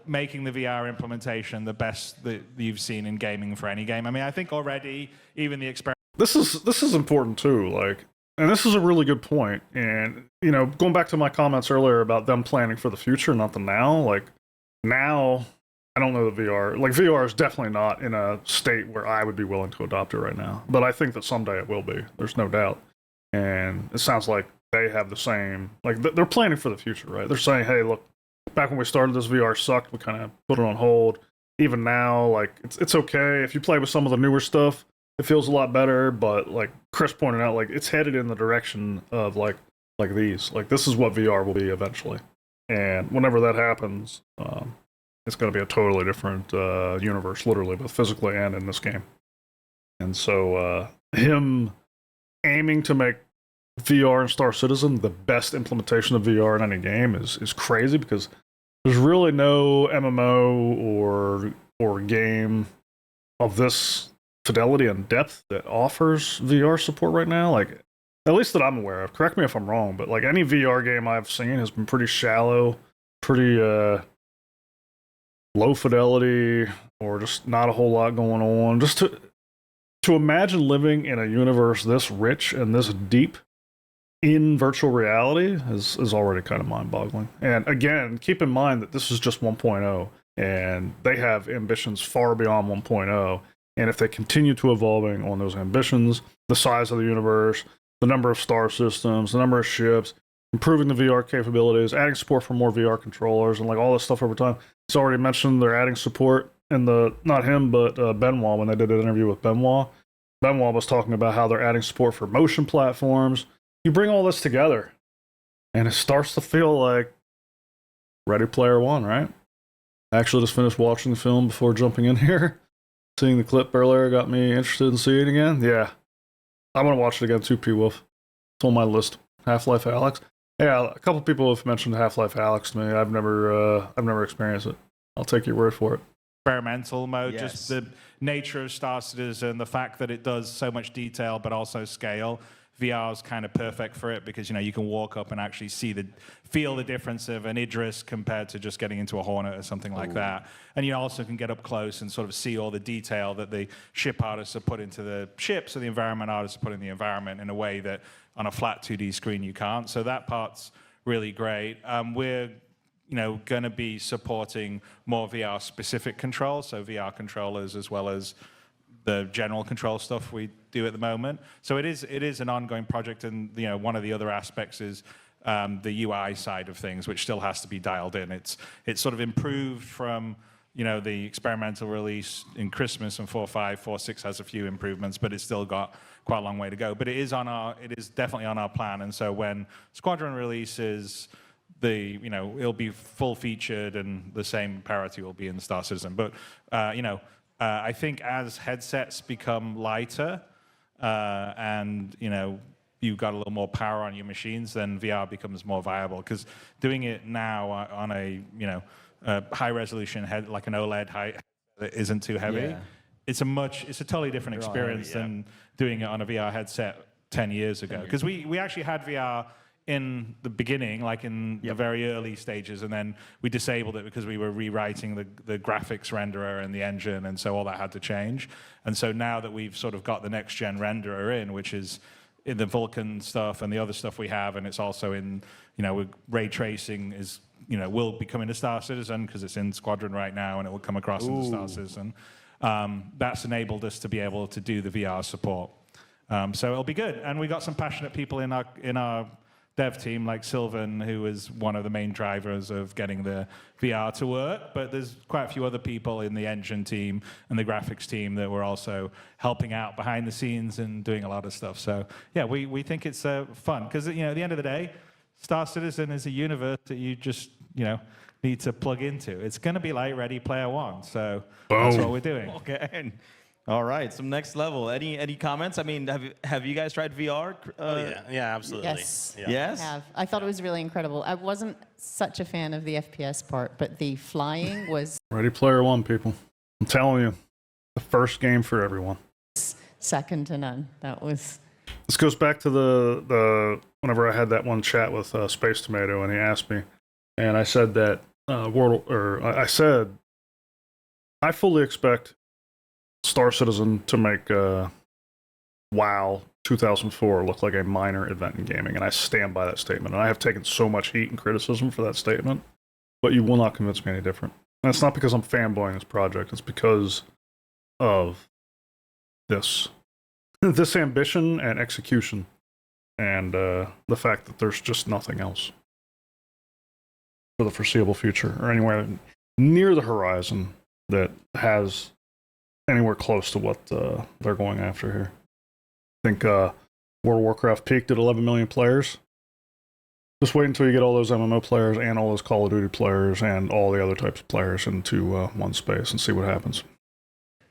making the VR implementation the best that you've seen in gaming for any game. I mean, I think already even the experiment. This is important too. Like, and this is a really good point. And going back to my comments earlier about them planning for the future, not the now. Like now, I don't know the VR. Like VR is definitely not in a state where I would be willing to adopt it right now. But I think that someday it will be. There's no doubt. And it sounds like they have the same. Like they're planning for the future, right? They're saying, hey, look. Back when we started, this VR sucked. We kind of put it on hold. Even now, like it's okay if you play with some of the newer stuff. It feels a lot better. But like Chris pointed out, like it's headed in the direction of like these. Like this is what VR will be eventually. And whenever that happens, it's going to be a totally different universe, literally, both physically and in this game. And so him aiming to make VR and Star Citizen the best implementation of VR in any game is crazy, because there's really no MMO or game of this fidelity and depth that offers VR support right now. Like, at least that I'm aware of. Correct me if I'm wrong, but like any VR game I've seen has been pretty shallow, pretty low fidelity, or just not a whole lot going on. Just to imagine living in a universe this rich and this deep in virtual reality is already kind of mind-boggling. And again, keep in mind that this is just 1.0, and they have ambitions far beyond 1.0. And if they continue to evolving on those ambitions, the size of the universe, the number of star systems, the number of ships, improving the VR capabilities, adding support for more VR controllers, and like all this stuff over time. He's already mentioned they're adding support in the, not him, but Benoit, when they did an interview with Benoit. Benoit was talking about how they're adding support for motion platforms. You bring all this together, and it starts to feel like Ready Player One, right? I actually just finished watching the film before jumping in here. Seeing the clip earlier got me interested in seeing it again. Yeah, I'm gonna watch it again too, P-Wolf. It's on my list. Half-Life Alyx. Yeah, a couple people have mentioned Half-Life Alyx to me. I've never experienced it. I'll take your word for it. Experimental mode, Yes. just the nature of Star Citizen, the fact that it does so much detail but also scale. VR is kind of perfect for it because you can walk up and actually feel the difference of an Idris compared to just getting into a Hornet or something like that. And you also can get up close and sort of see all the detail that the ship artists have put into the ships, or the environment artists have put in the environment, in a way that on a flat 2D screen you can't. So that part's really great. We're going to be supporting more VR specific controls, so VR controllers as well as the general control stuff we do at the moment. So it is an ongoing project, and one of the other aspects is the UI side of things, which still has to be dialed in. It's sort of improved from the experimental release in Christmas, and 4.5, 4.6 has a few improvements, but it's still got quite a long way to go. But it is definitely on our plan, and so when Squadron releases, it'll be full featured, and the same parity will be in Star Citizen. But I think as headsets become lighter, and you've got a little more power on your machines, then VR becomes more viable. Because doing it now on a high resolution head, like an OLED that isn't too heavy, Yeah. it's a totally different experience than doing it on a VR headset 10 years ago. Because we actually had VR in the beginning, like in the very early stages, and then we disabled it because we were rewriting the graphics renderer and the engine, and so all that had to change. And so now that we've sort of got the next gen renderer in, which is in the Vulkan stuff and the other stuff we have, and it's also in, with ray tracing is, will be coming to Star Citizen because it's in Squadron right now, and it will come across into Star Citizen. That's enabled us to be able to do the VR support. So it'll be good. And we got some passionate people in our dev team, like Sylvan, who is one of the main drivers of getting the VR to work, but there's quite a few other people in the engine team and the graphics team that were also helping out behind the scenes and doing a lot of stuff. So yeah, we think it's fun, because at the end of the day, Star Citizen is a universe that you just need to plug into. It's going to be like Ready Player One, so that's what we're doing. Okay. All right, some next level. Any comments? I mean, have you guys tried VR? Yeah, absolutely. Yes. Yeah. Yes. I have. I thought it was really incredible. I wasn't such a fan of the FPS part, but the flying was Ready Player One, people. I'm telling you, the first game for everyone. second to none. That was This goes back to the whenever I had that one chat with Space Tomato, and he asked me, and I said that I said I fully expect Star Citizen to make WoW 2004 look like a minor event in gaming, and I stand by that statement. And I have taken so much heat and criticism for that statement, but you will not convince me any different. And it's not because I'm fanboying this project; it's because of this ambition and execution, and the fact that there's just nothing else for the foreseeable future, or anywhere near the horizon that has anywhere close to what they're going after here. I think World of Warcraft peaked at 11 million players. Just wait until you get all those MMO players and all those Call of Duty players and all the other types of players into one space and see what happens.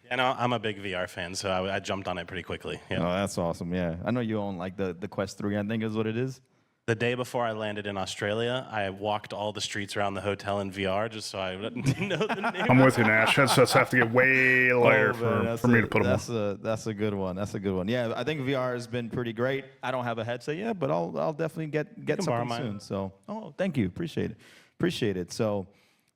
Yeah, no, I'm a big VR fan, so I jumped on it pretty quickly. Yeah. Oh, that's awesome. Yeah, I know you own like the Quest 3, I think is what it is. The day before I landed in Australia, I walked all the streets around the hotel in VR just so I would know the name. I'm with you, Nash. Headsets have to get way later for me to put them on. That's a good one. That's a good one. Yeah, I think VR has been pretty great. I don't have a headset yet, but I'll definitely get something soon. So, thank you. Appreciate it. So,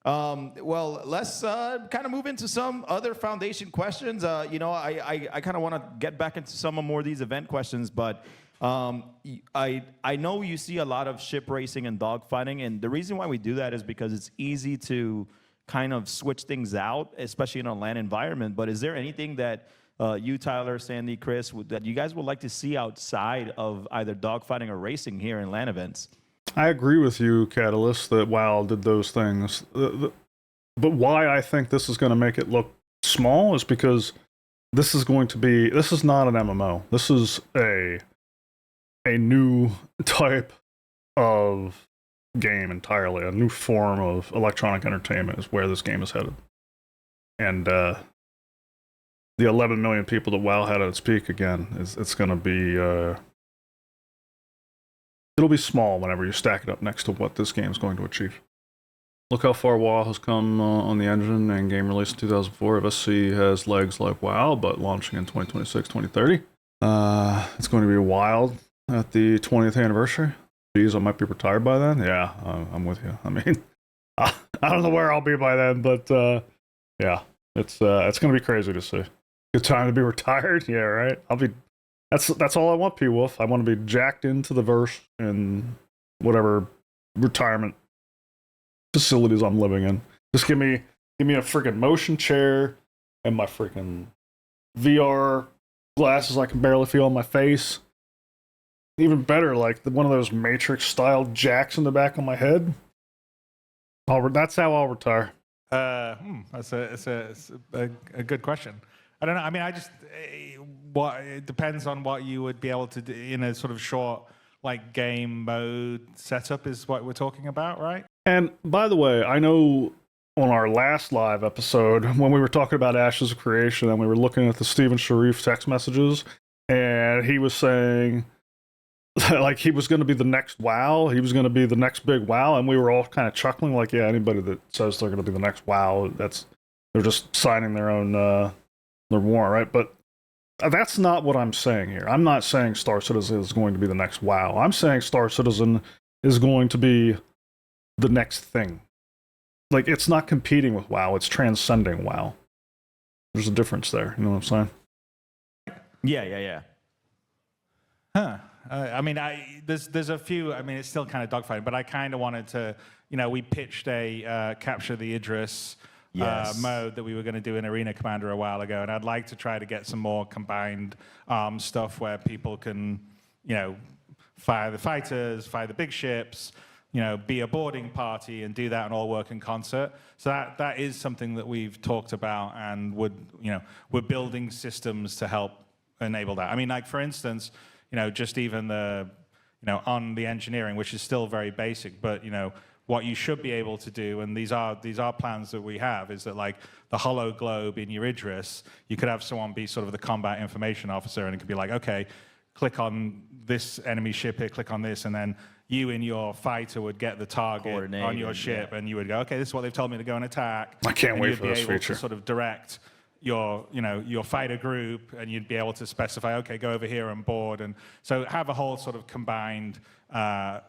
well, let's kind of move into some other foundation questions. You know, I kind of want to get back into some more of these event questions, but I know you see a lot of ship racing and dogfighting, and the reason why we do that is because it's easy to kind of switch things out, especially in a LAN environment. But is there anything that you, Tyler, Sandy, Chris, that you guys would like to see outside of either dogfighting or racing here in LAN events? I agree with you, Catalyst, that WoW did those things. But why I think this is going to make it look small is because this is not an MMO. This is a new type of game entirely. A new form of electronic entertainment is where this game is headed. And the 11 million people that WoW had at its peak again, it's going to be... it'll be small whenever you stack it up next to what this game is going to achieve. Look how far WoW has come on the engine and game release in 2004. FSC has legs like WoW, but launching in 2026, 2030. It's going to be wild at the 20th anniversary. Geez, I might be retired by then. Yeah, I'm with you. I mean, I don't know where I'll be by then, but yeah, it's going to be crazy to see. Good time to be retired. Yeah, right. That's all I want, P Wolf. I want to be jacked into the verse in whatever retirement facilities I'm living in. Just give me a freaking motion chair and my freaking VR glasses I can barely feel on my face. Even better, like one of those Matrix style jacks in the back of my head. That's how I'll retire. That's a good question. I don't know. I mean, it depends on what you would be able to do in a sort of short, like game mode setup is what we're talking about, right? And by the way, I know on our last live episode when we were talking about Ashes of Creation and we were looking at the Steven Sharif text messages, and he was saying like he was going to be the next WoW, he was going to be the next big WoW, and we were all kind of chuckling like, yeah, anybody that says they're going to be the next WoW, they're just signing their own their warrant, right? But that's not what I'm saying here. I'm not saying Star Citizen is going to be the next WoW. I'm saying Star Citizen is going to be the next thing. Like, it's not competing with WoW, it's transcending WoW. There's a difference there, you know what I'm saying? Yeah. Huh. I mean, there's a few. I mean, it's still kind of dogfighting, but I kind of wanted to. You know, we pitched a capture the Idris mode that we were going to do in Arena Commander a while ago, and I'd like to try to get some more combined stuff where people can, you know, fire the fighters, fire the big ships, you know, be a boarding party and do that and all work in concert. So that is something that we've talked about, and we're building systems to help enable that. I mean, like for instance, you know, just even on the engineering, which is still very basic, but, you know, what you should be able to do, and these are plans that we have, is that like the hollow globe in your Idris, you could have someone be sort of the combat information officer, and it could be like, okay, click on this enemy ship here, click on this, and then you in your fighter would get the target on your ship, and you would go, okay, this is what they've told me to go and attack. I can't wait for this feature. You'd be able to feature. sort of direct your, your fighter group, and you'd be able to specify, okay, go over here and board, and so have a whole sort of combined,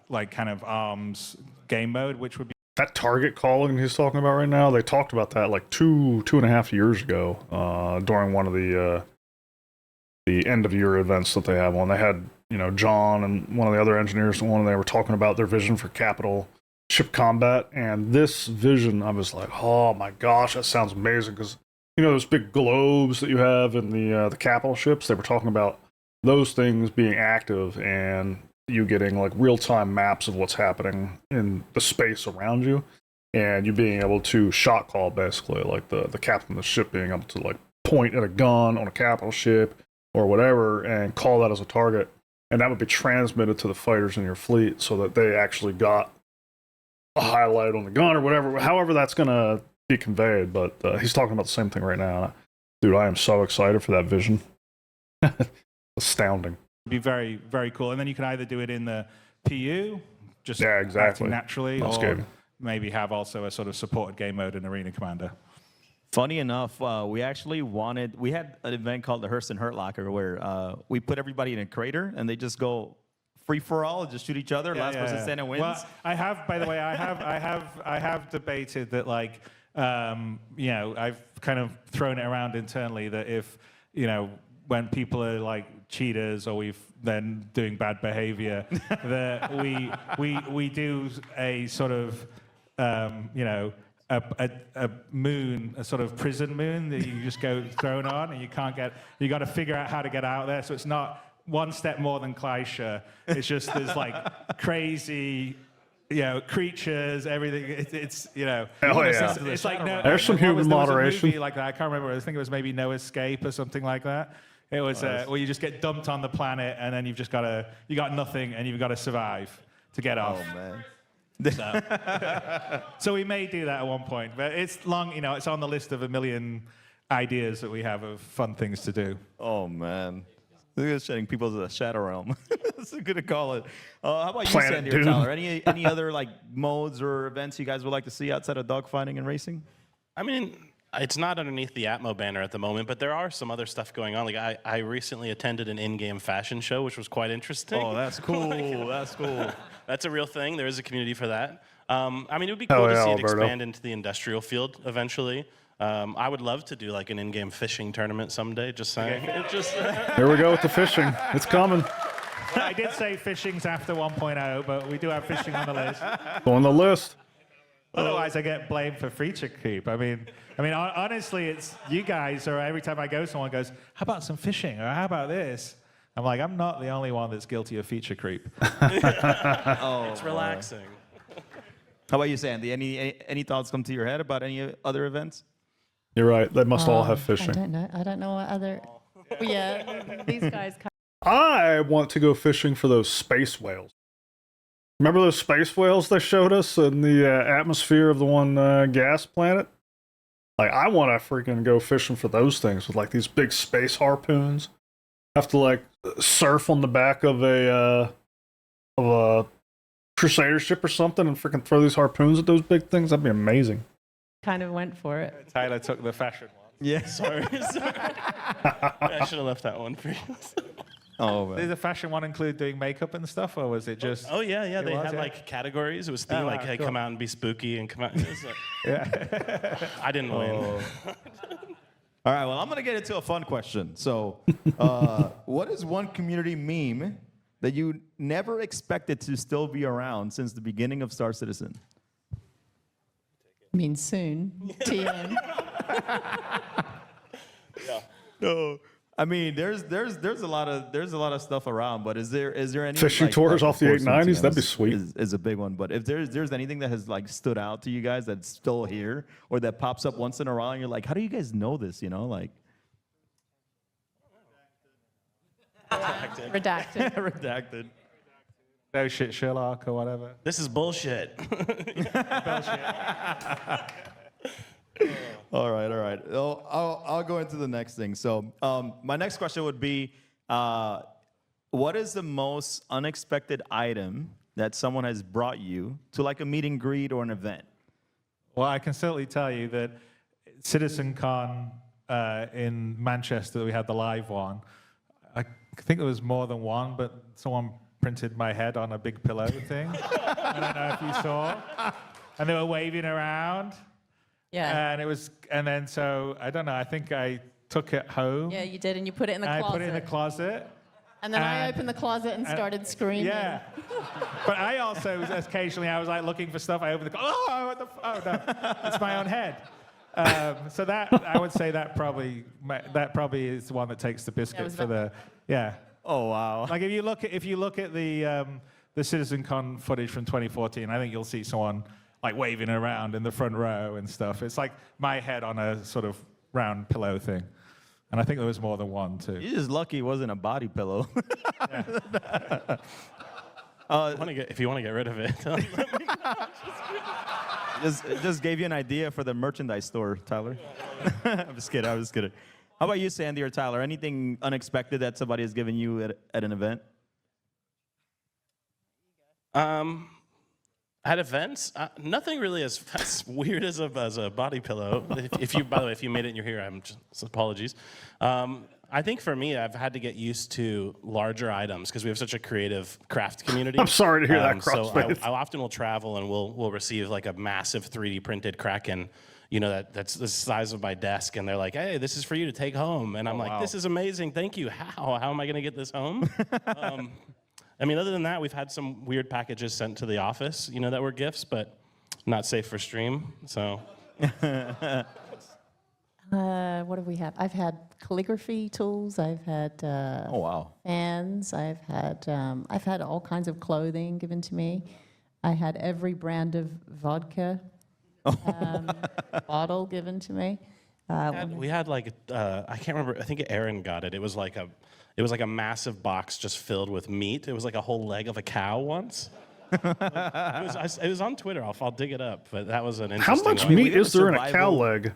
like kind of arms game mode, which would be That target calling he's talking about right now, they talked about that like two and a half years ago during one of the end of year events that they have on. They had, John and one of the other engineers on, and they were talking about their vision for capital ship combat. And this vision, I was like, oh my gosh, that sounds amazing. Because, those big globes that you have in the capital ships, they were talking about those things being active and you getting like real-time maps of what's happening in the space around you. And you being able to shot call, basically, like the captain of the ship being able to like point at a gun on a capital ship or whatever and call that as a target. And that would be transmitted to the fighters in your fleet so that they actually got a highlight on the gun or whatever, however that's going to be conveyed. But he's talking about the same thing right now. Dude, I am so excited for that vision. Astounding. be very, very cool. And then you can either do it in the PU, just exactly. acting naturally, That's or good. maybe have also a sort of supported game mode in Arena Commander. Funny enough, we had an event called the Hearst and Hurt Locker where we put everybody in a crater and they just go free for all, just shoot each other. Last person standing wins. Well, I have, by the way, I have debated that, like, I've kind of thrown it around internally that if, when people are like cheaters or we've then doing bad behavior, that we do a sort of, a moon, a sort of prison moon that you just go thrown on and you got to figure out how to get out there. So it's not one step more than Kleisha. It's just there's like crazy, creatures, everything. It's Hell yeah. it's like There's some human moderation. Movie like that. I can't remember. I think it was maybe No Escape or something like that. It was where you just get dumped on the planet and then you got nothing and you've got to survive to get off. Oh man. So we may do that at one point, but it's long. It's on the list of a million ideas that we have of fun things to do. Oh man. Look at shedding people to the Shadow Realm. That's good to call it. How about you, Planet Sandy or Doom. Tyler? Any other like modes or events you guys would like to see outside of dogfighting and racing? I mean, it's not underneath the Atmo banner at the moment, but there are some other stuff going on. Like I recently attended an in-game fashion show, which was quite interesting. Oh, that's cool. That's cool. That's a real thing. There is a community for that. I mean, it would be cool to see it expand into the industrial field eventually. I would love to do like an in-game fishing tournament someday, just saying. Here we go with the fishing. It's coming. I did say fishing's after 1.0, but we do have fishing on the list. On the list. Otherwise, I get blamed for feature creep. I mean, honestly, it's you guys, or every time I go, someone goes, how about some fishing? Or how about this? I'm like, I'm not the only one that's guilty of feature creep. It's relaxing. How about you, Sandy? Any thoughts come to your head about any other events? You're right. They must all have fishing. I don't know what other. Yeah, these guys. I want to go fishing for those space whales. Remember those space whales they showed us in the atmosphere of the one gas planet? Like, I want to freaking go fishing for those things with like these big space harpoons. Have to like surf on the back of a crusader ship or something and freaking throw these harpoons at those big things. That'd be amazing. Kind of went for it. Tyler took the fashion one. Yeah. Sorry. I should have left that one for you. Oh man. Did the fashion one include doing makeup and stuff, or was it just? Oh yeah. They had was, like categories. It was themed like, hey, cool. come out and be spooky and come out. It was like, Yeah. I didn't win. All right, well, I'm going to get into a fun question. So, what is one community meme that you never expected to still be around since the beginning of Star Citizen? I mean, soon. TM. No. I mean, there's a lot of stuff around, but is there any Fishing tours off the 890s? That'd be sweet. Is a big one. But if there's anything that has like stood out to you guys that's still here or that pops up once in a while, and you're like, how do you guys know this? Like Redacted. redacted. No shit, Sherlock or whatever. This is bullshit. All right. I'll go into the next thing. So my next question would be, what is the most unexpected item that someone has brought you to like a meet and greet or an event? Well, I can certainly tell you that CitizenCon in Manchester, that we had the live one, I think there was more than one, but someone printed my head on a big pillow thing. I don't know if you saw. And they were waving around. Yeah. And then so, I don't know, I think I took it home. Yeah, you did, and you put it in the closet. I put it in the closet. And then I opened the closet and started screaming. Yeah. But I also, occasionally, I was like looking for stuff. I opened the oh no, it's my own head. So that, I would say that probably is the one that takes the biscuit for the, yeah. Oh, wow. Like if you look at the CitizenCon footage from 2014, I think you'll see someone like waving around in the front row and stuff. It's like my head on a sort of round pillow thing. And I think there was more than one, too. You're just lucky it wasn't a body pillow. If you want to get rid of it. just gave you an idea for the merchandise store, Tyler. I'm just kidding. How about you, Sandy or Tyler? Anything unexpected that somebody has given you at an event? At events, nothing really as weird as a body pillow. By the way, if you made it and you're here, apologies. I think for me, I've had to get used to larger items because we have such a creative craft community. I'm sorry to hear that, So Crossfaith. I often will travel and we'll receive like a massive 3D printed Kraken, that's the size of my desk, and they're like, "Hey, this is for you to take home," and I'm like, "This is amazing, thank you. How am I going to get this home?" I mean, other than that, we've had some weird packages sent to the office, that were gifts, but not safe for stream, so. What do we have? I've had calligraphy tools. I've had Oh, wow. fans. I've had all kinds of clothing given to me. I had every brand of vodka bottle given to me. We had like, I can't remember, I think Aaron got it. It was like a massive box just filled with meat. It was like a whole leg of a cow once. It was on Twitter. I'll dig it up, but that was an How interesting much one. meat is there in a cow leg?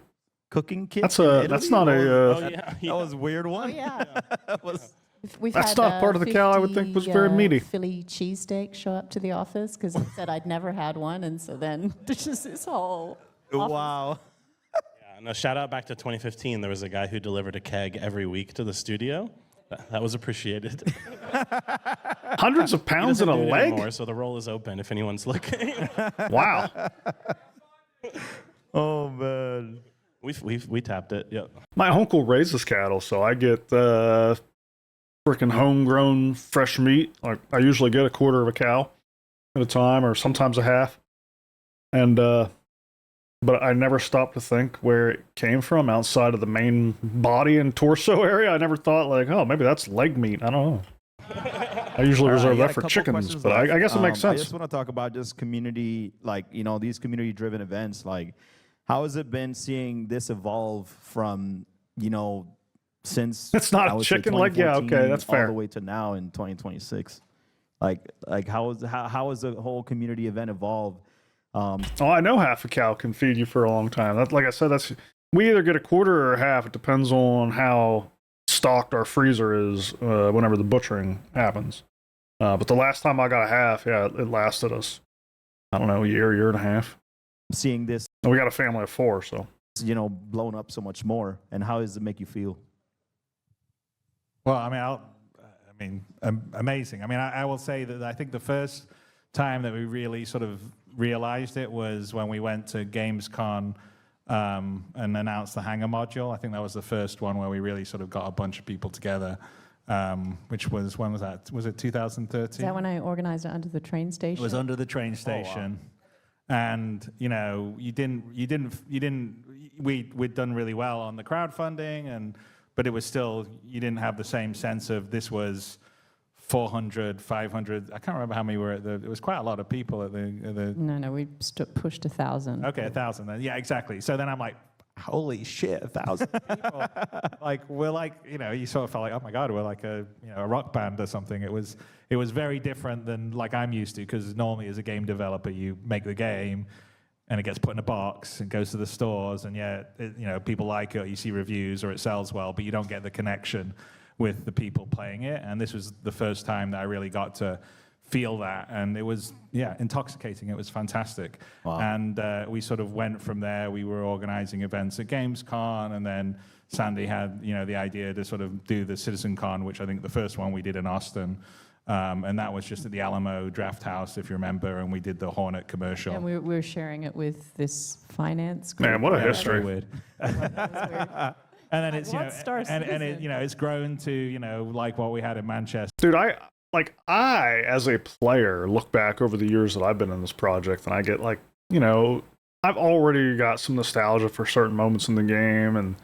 Cooking kit. That's in not Italy? a. That was a weird one. Oh, yeah. We've That's had, not part of the cow I would think was very meaty. Philly cheesesteak show up to the office because I said I'd never had one, and so then there's just this whole office. Wow. Yeah, no, shout out back to 2015. There was a guy who delivered a keg every week to the studio. That was appreciated. Hundreds of pounds in a leg? Anymore, so the roll is open if anyone's looking. Wow. Oh, man. We tapped it. Yep. My uncle raises cattle, so I get freaking homegrown fresh meat. Like I usually get a quarter of a cow at a time, or sometimes a half. And but I never stopped to think where it came from outside of the main body and torso area. I never thought like, oh, maybe that's leg meat. I don't know. I usually reserve that for chickens, but I guess it makes sense. I just want to talk about just community, like, these community-driven events. Like, how has it been seeing this evolve from, since It's not I a would say chicken leg? Yeah, 2014 okay, that's fair. all the way to now in 2026? Like how has the whole community event evolved? Oh, I know half a cow can feed you for a long time. Like I said, we either get a quarter or a half. It depends on how stocked our freezer is whenever the butchering happens. But the last time I got a half, yeah, it lasted us, I don't know, a year and a half. Seeing this, And we got a family of 4, so. blown up so much more, and how does it make you feel? Well, amazing. I will say that I think the first time that we really sort of realized it was when we went to Gamescom and announced the hangar module. I think that was the first one where we really sort of got a bunch of people together, which was, when was that? Was it 2013? Is that when I organized it under the train station? It was under the train station. And, we'd done really well on the crowdfunding, but it was still, you didn't have the same sense of this was 400, 500. I can't remember how many were it was quite a lot of people at the. No, we pushed 1,000. Okay, 1,000 then. Yeah, exactly. So then I'm like, holy shit, 1,000 people. Like, we're like, you sort of felt like, oh my God, we're like a rock band or something. It was very different than like I'm used to, because normally as a game developer, you make the game and it gets put in a box and goes to the stores, and people like it, or you see reviews, or it sells well, but you don't get the connection with the people playing it. And this was the first time that I really got to feel that, and it was intoxicating. It was fantastic. Wow. And we sort of went from there. We were organizing events at Gamescom, and then Sandy had the idea to sort of do the CitizenCon, which I think the first one we did in Austin. And that was just at the Alamo Draft House, if you remember, and we did the Hornet commercial. And we were sharing it with this finance group. Man, what a history. Weird. And then it's it's grown to like what we had in Manchester. Dude, I as a player look back over the years that I've been in this project, and I get like, I've already got some nostalgia for certain moments in the game, and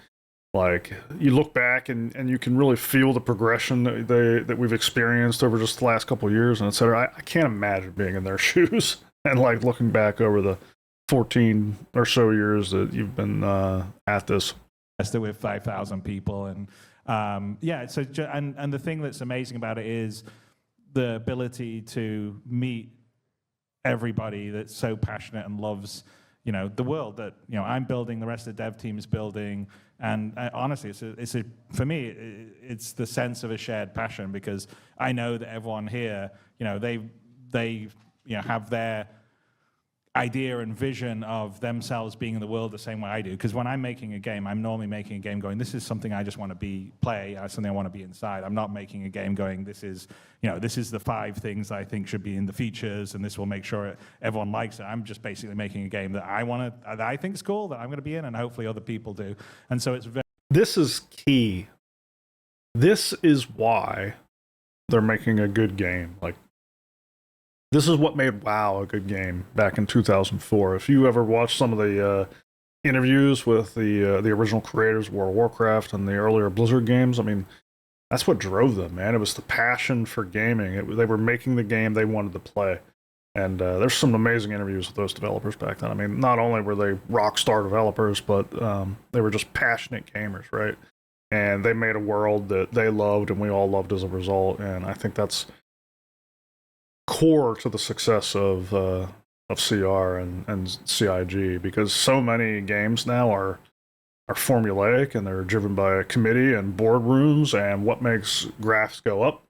like you look back and you can really feel the progression that we've experienced over just the last couple of years and et cetera. I can't imagine being in their shoes and like looking back over the 14 or so years that you've been at this. With 5,000 people, and and the thing that's amazing about it is the ability to meet everybody that's so passionate and loves the world that I'm building, the rest of the dev team is building, and honestly, for me, it's the sense of a shared passion, because I know that everyone here, they have their idea and vision of themselves being in the world the same way I do. Because when I'm making a game, I'm normally making a game going, this is something I just want to play, something I want to be inside. I'm not making a game going, this is the 5 things I think should be in the features, and this will make sure everyone likes it. I'm just basically making a game that I think is cool, that I'm going to be in, and hopefully other people do. And so it's very... This is key. This is why they're making a good game. Like, this is what made WoW a good game back in 2004. If you ever watched some of the interviews with the original creators of World of Warcraft and the earlier Blizzard games, I mean, that's what drove them, man. It was the passion for gaming. They were making the game they wanted to play. And there's some amazing interviews with those developers back then. I mean, not only were they rock star developers, but they were just passionate gamers, right? And they made a world that they loved and we all loved as a result. And I think that's core to the success of CR and CIG, because so many games now are formulaic, and they're driven by a committee and boardrooms and what makes graphs go up.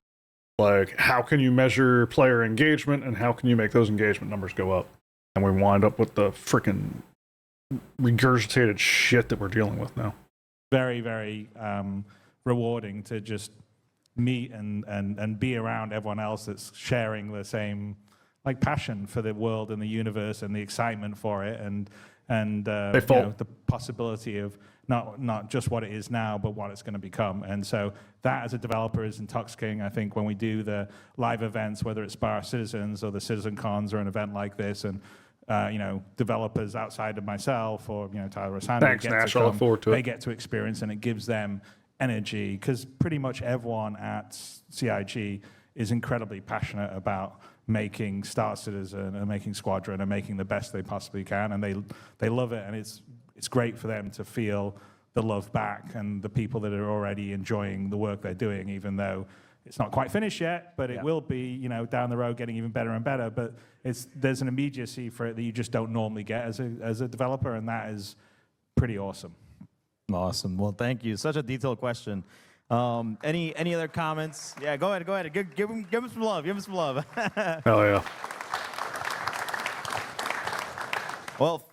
Like, how can you measure player engagement, and how can you make those engagement numbers go up? And we wind up with the freaking regurgitated shit that we're dealing with now. Very, very rewarding to just meet and be around everyone else that's sharing the same like passion for the world and the universe and the excitement for it, and the possibility of not just what it is now, but what it's going to become. And so that, as a developer, is intoxicating. I think when we do the live events, whether it's Bar Citizens or the Citizen Cons or an event like this, and developers outside of myself or Tyler or Sandy, Thanks, Nash. I look forward to it. They get to experience, and it gives them energy, because pretty much everyone at CIG is incredibly passionate about making Star Citizen and making Squadron and making the best they possibly can, and they love it, and it's great for them to feel the love back, and the people that are already enjoying the work they're doing, even though it's not quite finished yet, but it will be, down the road, getting even better and better. But there's an immediacy for it that you just don't normally get as a developer, and that is pretty awesome. Awesome. Well, thank you. Such a detailed question. Any other comments? Yeah, go ahead. Give him some love. Give him some love. Hell yeah. Well,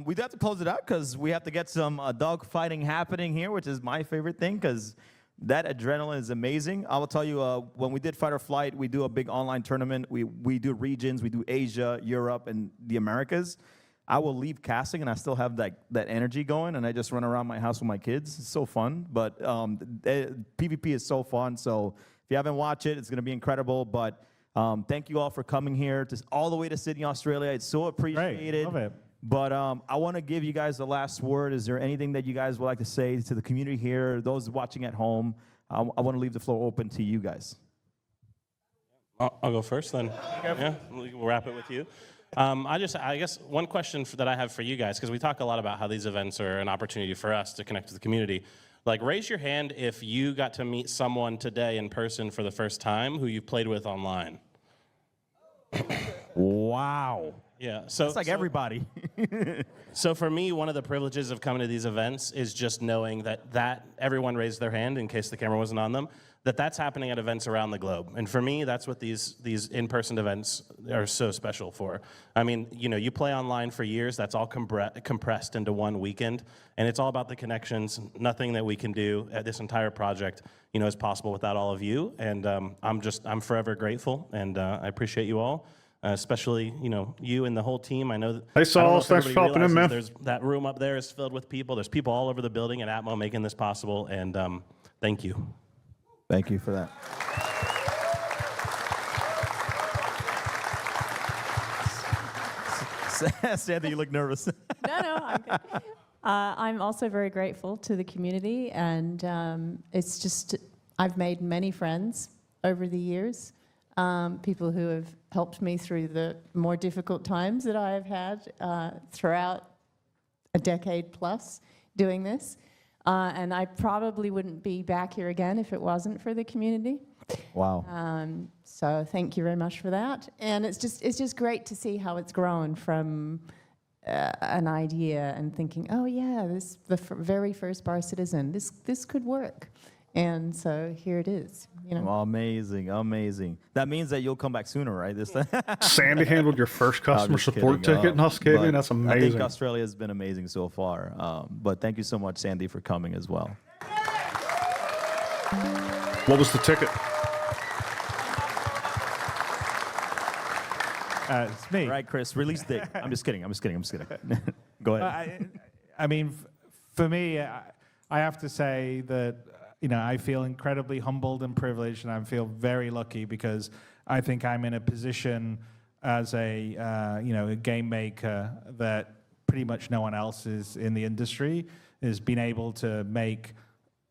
we do have to close it out because we have to get some dog fighting happening here, which is my favorite thing, because that adrenaline is amazing. I will tell you, when we did Fight or Flight, we do a big online tournament. We do regions. We do Asia, Europe, and the Americas. I will leave casting, and I still have that energy going, and I just run around my house with my kids. It's so fun. But PvP is so fun. So if you haven't watched it, it's going to be incredible. But thank you all for coming here, all the way to Sydney, Australia. It's so appreciated. Great. Love it. But I want to give you guys the last word. Is there anything that you guys would like to say to the community here, those watching at home? I want to leave the floor open to you guys. I'll go first then. Yeah, we'll wrap it with you. I guess one question that I have for you guys, because we talk a lot about how these events are an opportunity for us to connect with the community. Like, raise your hand if you got to meet someone today in person for the first time who you played with online. Wow. Yeah, so It's like everybody. So for me, one of the privileges of coming to these events is just knowing that everyone raised their hand in case the camera wasn't on them, that's happening at events around the globe. And for me, that's what these in-person events are so special for. I mean, you know, you play online for years, that's all compressed into one weekend, and it's all about the connections. Nothing that we can do at this entire project, you know, is possible without all of you. And I'm forever grateful, and I appreciate you all. Especially, you know, you and the whole team. I know. Hey, Saul, thanks for helping in, man. There's that room up there is filled with people. There's people all over the building at Atmo making this possible, and thank you. Thank you for that. Sandy, you look nervous. No, I'm good. I'm also very grateful to the community, and it's just, I've made many friends over the years, people who have helped me through the more difficult times that I have had throughout a decade plus doing this. And I probably wouldn't be back here again if it wasn't for the community. Wow. So thank you very much for that. And it's just great to see how it's grown from an idea and thinking, oh yeah, the very first Bar Citizen, this could work. And so here it is. You know. Amazing, amazing. That means that you'll come back sooner, right? This time. Sandy handled your first customer support ticket in Huskavia. That's amazing. I think Australia has been amazing so far. But thank you so much, Sandy, for coming as well. What was the ticket? It's me. Right, Chris, release date. I'm just kidding. Go ahead. I mean, for me, I have to say that, you know, I feel incredibly humbled and privileged, and I feel very lucky because I think I'm in a position as a, you know, a game maker that pretty much no one else is in the industry, is being able to make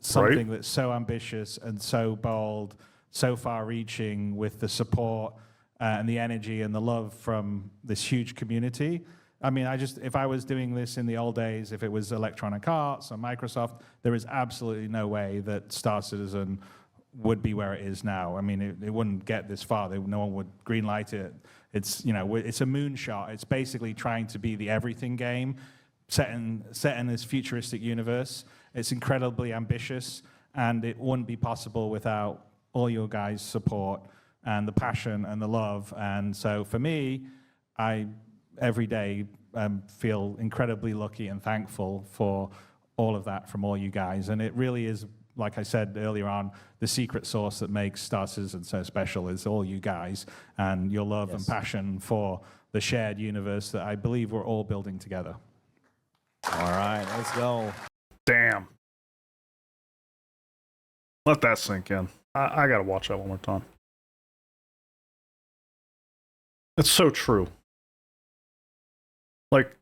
something that's so ambitious and so bold, so far-reaching, with the support and the energy and the love from this huge community. I mean, if I was doing this in the old days, if it was Electronic Arts or Microsoft, there is absolutely no way that Star Citizen would be where it is now. I mean, it wouldn't get this far. No one would greenlight it. It's, you know, it's a moonshot. It's basically trying to be the everything game set in this futuristic universe. It's incredibly ambitious, and it wouldn't be possible without all your guys' support and the passion and the love. And so for me, every day feel incredibly lucky and thankful for all of that from all you guys. And it really is, like I said earlier on, the secret sauce that makes Star Citizen so special is all you guys and your love and passion for the shared universe that I believe we're all building together. All right, let's go. Damn. Let that sink in. I got to watch that one more time. It's so true. Like,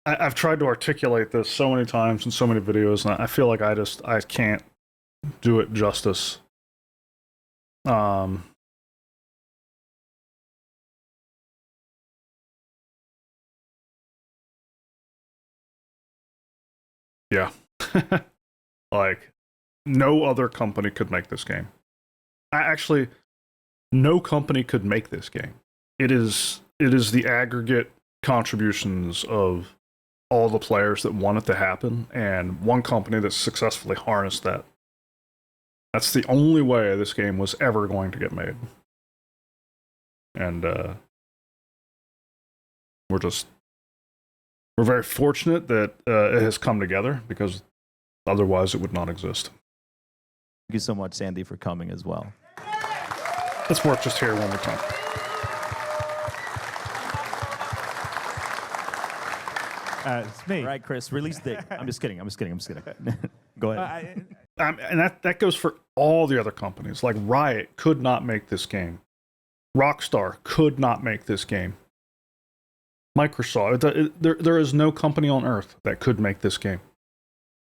I've tried to articulate this so many times in so many videos, and I feel like I can't do it justice. Yeah. Like, no other company could make this game. Actually, no company could make this game. It is the aggregate contributions of all the players that want it to happen, and one company that successfully harnessed that. That's the only way this game was ever going to get made. And we're very fortunate that it has come together, because otherwise it would not exist. Thank you so much, Sandy, for coming as well. Let's work just here one more time. It's me. Right, Chris, release date. I'm just kidding. Go ahead. And that goes for all the other companies. Like, Riot could not make this game. Rockstar could not make this game. Microsoft, there is no company on earth that could make this game.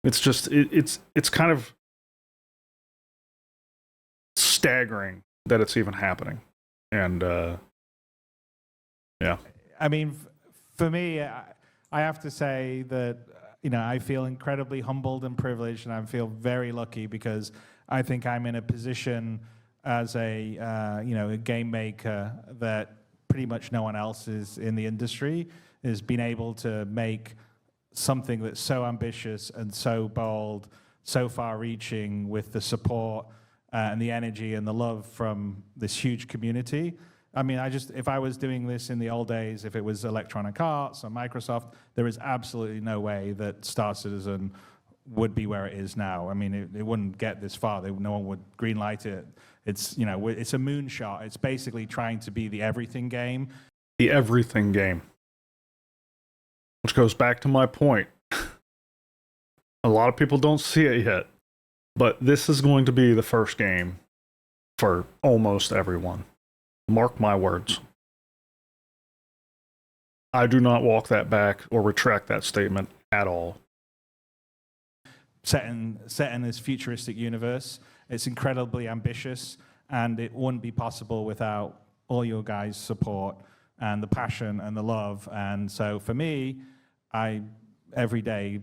It's just, it's kind of staggering that it's even happening. And yeah. I mean, for me, I have to say that, I feel incredibly humbled and privileged, and I feel very lucky because I think I'm in a position as a game maker that pretty much no one else is in the industry, has been able to make something that's so ambitious and so bold, so far-reaching, with the support and the energy and the love from this huge community. I mean, if I was doing this in the old days, if it was Electronic Arts or Microsoft, there is absolutely no way that Star Citizen would be where it is now. I mean, it wouldn't get this far. No one would greenlight it. It's, it's a moonshot. It's basically trying to be the everything game. The everything game. Which goes back to my point. A lot of people don't see it yet, but this is going to be the first game for almost everyone. Mark my words. I do not walk that back or retract that statement at all. Set in this futuristic universe, it's incredibly ambitious, and it wouldn't be possible without all your guys' support and the passion and the love. And so for me, I every day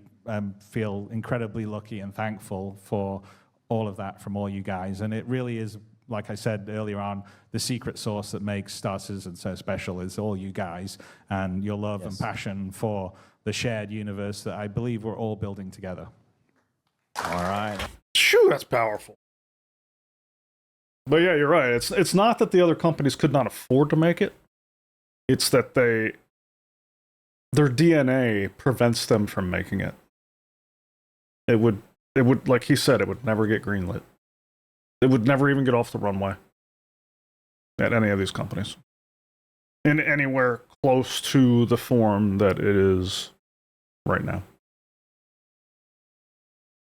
feel incredibly lucky and thankful for all of that from all you guys. And it really is, like I said earlier on, the secret sauce that makes Star Citizen so special is all you guys and your love and passion for the shared universe that I believe we're all building together. All right. Shoo, that's powerful. But yeah, you're right. It's not that the other companies could not afford to make it. It's that their DNA prevents them from making it. It would, like he said, it would never get greenlit. It would never even get off the runway at any of these companies. In anywhere close to the form that it is right now.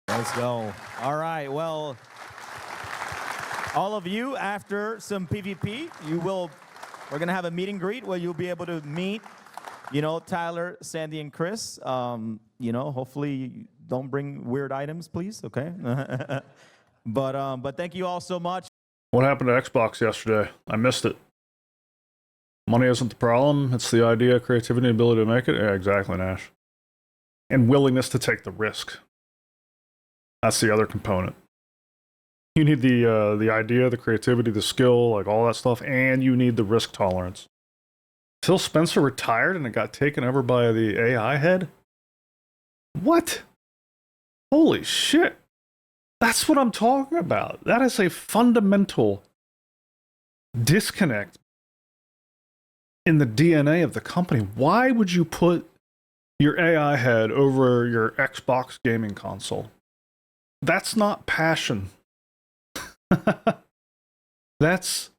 Let's go. All right. Well, all of you, after some PvP, we're going to have a meet and greet where you'll be able to meet, Tyler, Sandy, and Chris. Hopefully don't bring weird items, please. Okay. But thank you all so much. What happened to Xbox yesterday? I missed it. Money isn't the problem. It's the idea, creativity, and ability to make it. Yeah, exactly, Nash. And willingness to take the risk. That's the other component. You need the idea, the creativity, the skill, like all that stuff, and you need the risk tolerance. Phil Spencer retired and it got taken over by the AI head? What? Holy shit. That's what I'm talking about. That is a fundamental disconnect in the DNA of the company. Why would you put your AI head over your Xbox gaming console? That's not passion. That's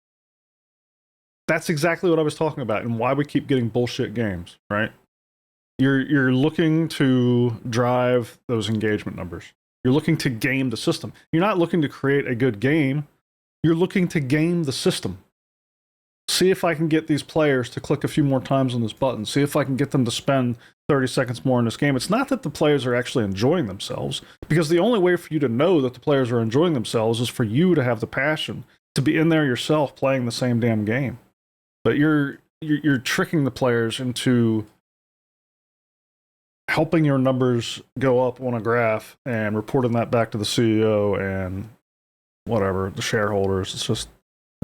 exactly what I was talking about and why we keep getting bullshit games, right? You're looking to drive those engagement numbers. You're looking to game the system. You're not looking to create a good game. You're looking to game the system. See if I can get these players to click a few more times on this button. See if I can get them to spend 30 seconds more in this game. It's not that the players are actually enjoying themselves, because the only way for you to know that the players are enjoying themselves is for you to have the passion to be in there yourself playing the same damn game. But you're tricking the players into helping your numbers go up on a graph and reporting that back to the CEO and whatever, the shareholders. It's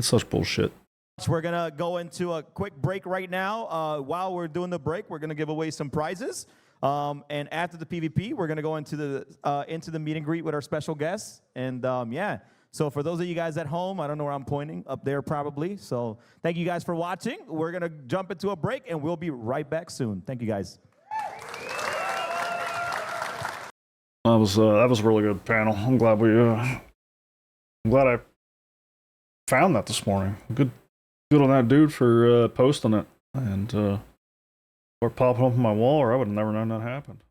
such bullshit. So we're going to go into a quick break right now. While we're doing the break, we're going to give away some prizes. And after the PvP, we're going to go into the meet and greet with our special guests. And yeah, so for those of you guys at home, I don't know where I'm pointing, up there probably. So thank you guys for watching. We're going to jump into a break, and we'll be right back soon. Thank you, guys. That was a really good panel. I'm glad I found that this morning. Good on that dude for posting it, and or popping up on my wall, or I would have never known that happened.